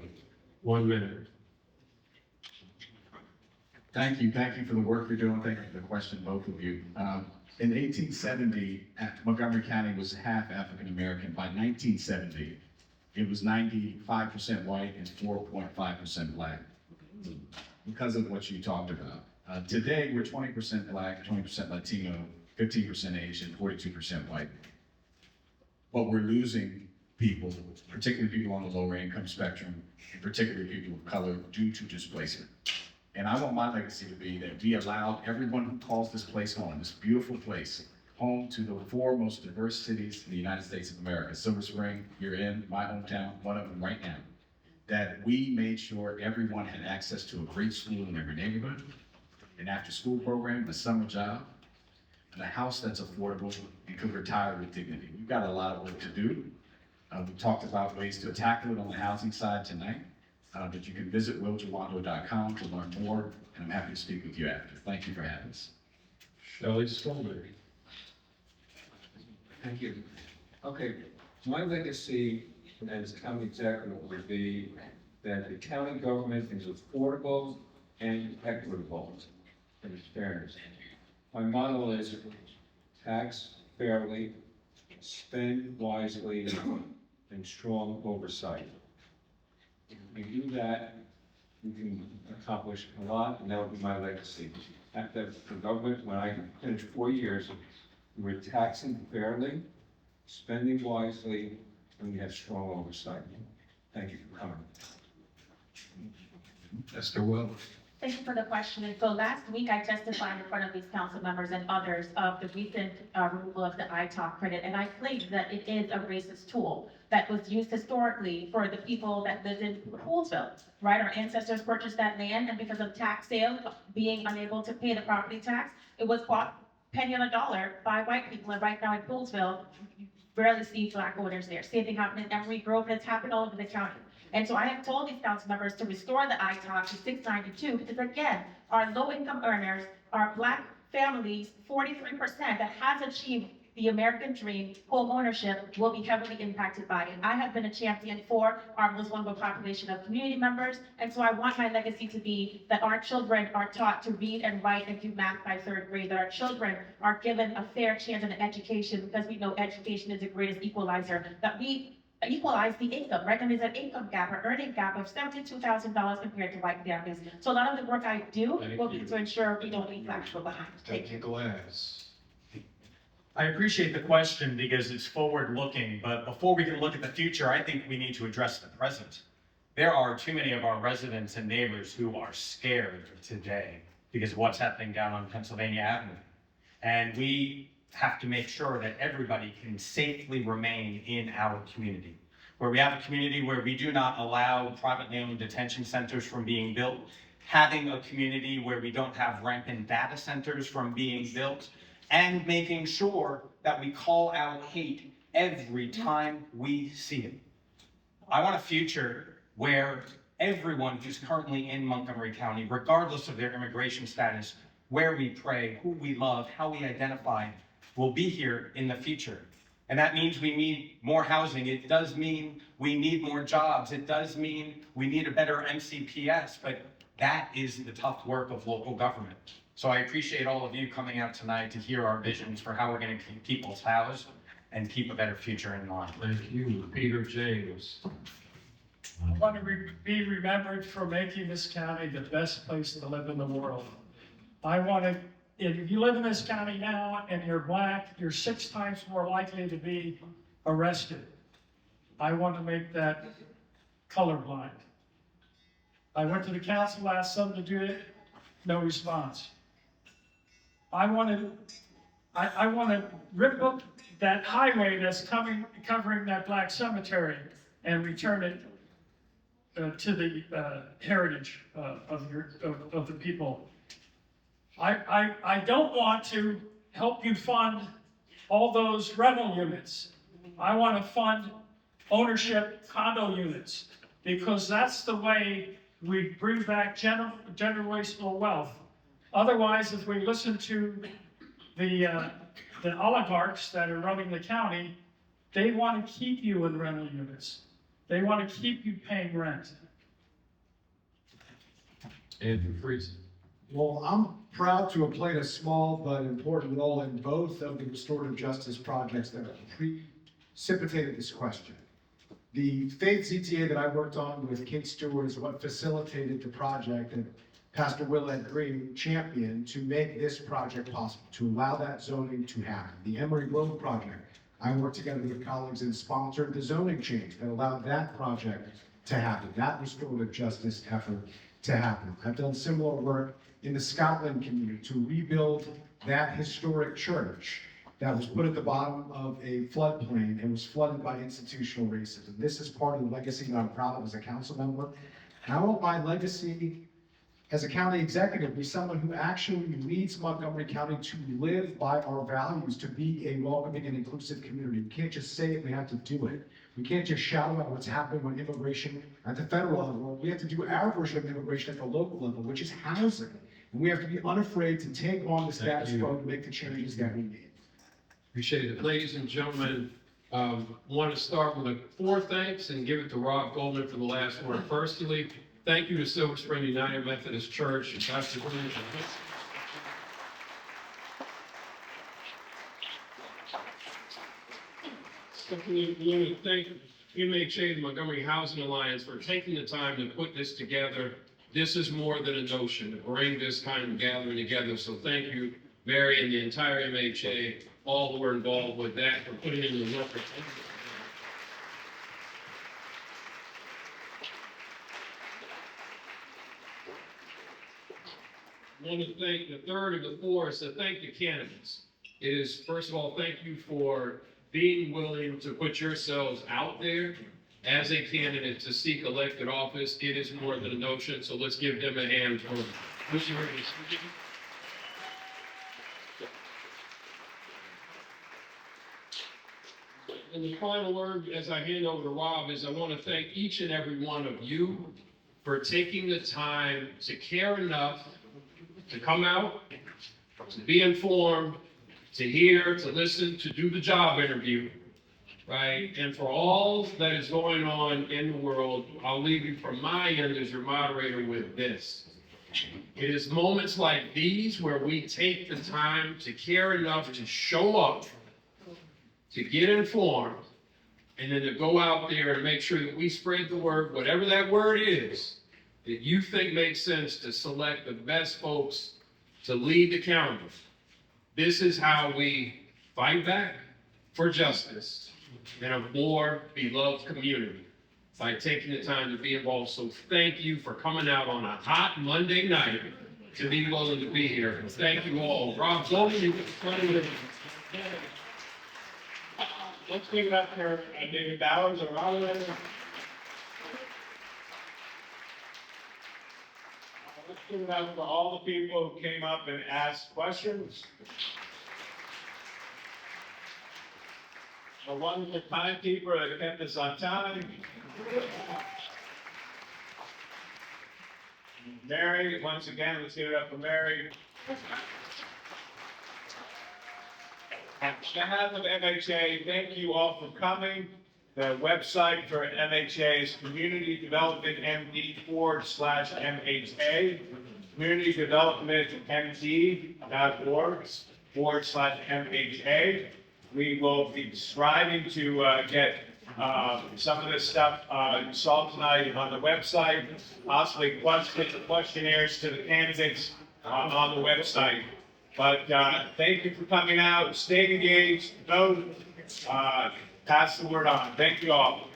1 minute. Thank you for the work you're doing. Thank you for the question, both of you. In 1870, Montgomery County was half African American. By 1970, it was 95% white and 4.5% Black, because of what you talked about. Today, we're 20% Black, 20% Latino, 15% Asian, 42% white. But we're losing people, particularly people on the lower income spectrum, and particularly people of color, due to displacement. And I want my legacy to be that we allow everyone who calls this place home, this beautiful place, home to the 4 most diverse cities in the United States of America. Silver Spring, you're in my hometown, one of them right now. that we made sure everyone had access to a great school in every neighborhood, an after-school program, a summer job, and a house that's affordable and could retire with dignity. We've got a lot of work to do. We talked about ways to tackle it on the housing side tonight, but you can visit willjawando.com to learn more, and I'm happy to speak with you after. Thank you for having us. Shelley Stolberg. Thank you. Okay, my legacy as county executive would be that the county government is affordable and equitable in its fairness. My motto is tax fairly, spend wisely, and strong oversight. If we do that, we can accomplish a lot, and that would be my legacy. After the government, when I finished 4 years, we were taxing fairly, spending wisely, and we have strong oversight. Thank you for coming. Esther Wells. Thank you for the question. And so last week, I testified in front of these council members and others of the recent removal of the ITOC credit. And I claimed that it is a racist tool that was used historically for the people that lived in Poolsville, right? Our ancestors purchased that land, and because of tax sales, being unable to pay the property tax, it was bought penny on a dollar by white people. And right now in Poolsville, you rarely see black owners there. Same thing happened in Emory Grove, and it's happened all over the county. And so I have told these council members to restore the ITOC to 692, because again, our low-income earners, our black families, 43% that has achieved the American dream, home ownership, will be heavily impacted by it. I have been a champion for our most vulnerable population of community members, and so I want my legacy to be that our children are taught to read and write and do math by 3rd grade, that our children are given a fair chance at an education, because we know education is the greatest equalizer, that we equalize the income, right? And there's an income gap or earning gap of $72,000 compared to white families. So a lot of the work I do will be to ensure we don't leave black people behind. Thank you. Glass. I appreciate the question because it's forward-looking, but before we can look at the future, I think we need to address the present. There are too many of our residents and neighbors who are scared today because of what's happening down on Pennsylvania Avenue. And we have to make sure that everybody can safely remain in our community. Where we have a community where we do not allow privately owned detention centers from being built, having a community where we don't have rampant data centers from being built, and making sure that we call out hate every time we see it. I want a future where everyone who's currently in Montgomery County, regardless of their immigration status, where we pray, who we love, how we identify, will be here in the future. And that means we need more housing. It does mean we need more jobs. It does mean we need a better MCPS, but that is the tough work of local government. So I appreciate all of you coming out tonight to hear our visions for how we're going to keep people's housed and keep a better future in mind. Thank you. Peter James. I want to be remembered for making this county the best place to live in the world. I want to, if you live in this county now and you're black, you're 6 times more likely to be arrested. I want to make that colorblind. I went to the council, asked them to do it, no response. I want to rip up that highway that's covering that black cemetery and return it to the heritage of the people. I don't want to help you fund all those rental units. I want to fund ownership condo units, because that's the way we bring back generational wealth. Otherwise, if we listen to the oligarchs that are running the county, they want to keep you in rental units. They want to keep you paying rent. Andrew Friesen. Well, I'm proud to have played a small but important role in both of the restorative justice projects that precipitated this question. The Faith ZTA that I worked on with Kate Stewart is what facilitated the project that Pastor Will Ed Green championed to make this project possible, to allow that zoning to happen. The Emory Grove project, I worked together with colleagues and sponsored the zoning change that allowed that project to happen, that restorative justice effort to happen. I've done similar work in the Scotland community to rebuild that historic church that was put at the bottom of a floodplain and was flooded by institutional racism. This is part of the legacy that I'm proud of as a council member. And I want my legacy as a county executive be someone who actually leads Montgomery County to live by our values, to be a welcoming and inclusive community. We can't just say it, we have to do it. We can't just shout about what's happening on immigration at the federal level. We have to do our version of immigration at the local level, which is housing. And we have to be unafraid to take on the status quo to make the changes that we need. Appreciate it. Ladies and gentlemen, want to start with 4 thanks and give it to Rob Goldman for the last word. Firstly, thank you to Silver Spring United Methodist Church and Pastor Green. Secondly, we want to thank MHA, the Montgomery Housing Alliance, for taking the time to put this together. This is more than a notion, to bring this kind of gathering together. So thank you, Mary, and the entire MHA, all who were involved with that, for putting in the work. I want to thank the third of the 4, so thank the candidates. It is, first of all, thank you for being willing to put yourselves out there as a candidate to seek elected office. It is more than a notion, so let's give them a hand for pushing this. And the final word, as I hand over to Rob, is I want to thank each and every one of you for taking the time to care enough to come out, to be informed, to hear, to listen, to do the job interview, right? And for all that is going on in the world, I'll leave you from my end as your moderator with this. It is moments like these where we take the time to care enough to show up, to get informed, and then to go out there and make sure that we spread the word, whatever that word is, that you think makes sense to select the best folks to lead the county. This is how we fight back for justice in a more beloved community, by taking the time to be involved. So thank you for coming out on a hot Monday night to be willing to be here. And thank you all. Rob Goldman, you get started with it. Let's give it up for David Bowers, our moderator. Let's give it up for all the people who came up and asked questions. The wonderful timekeeper that kept us on time. Mary, once again, let's give it up for Mary. On behalf of MHA, thank you all for coming. The website for MHA is communitydevelopmentmd.org/MHA, communitydevelopmentmd.org/MHA. We will be striving to get some of this stuff solved tonight on the website, possibly questionnaires to the candidates on the website. But thank you for coming out, stay engaged, vote, pass the word on. Thank you all.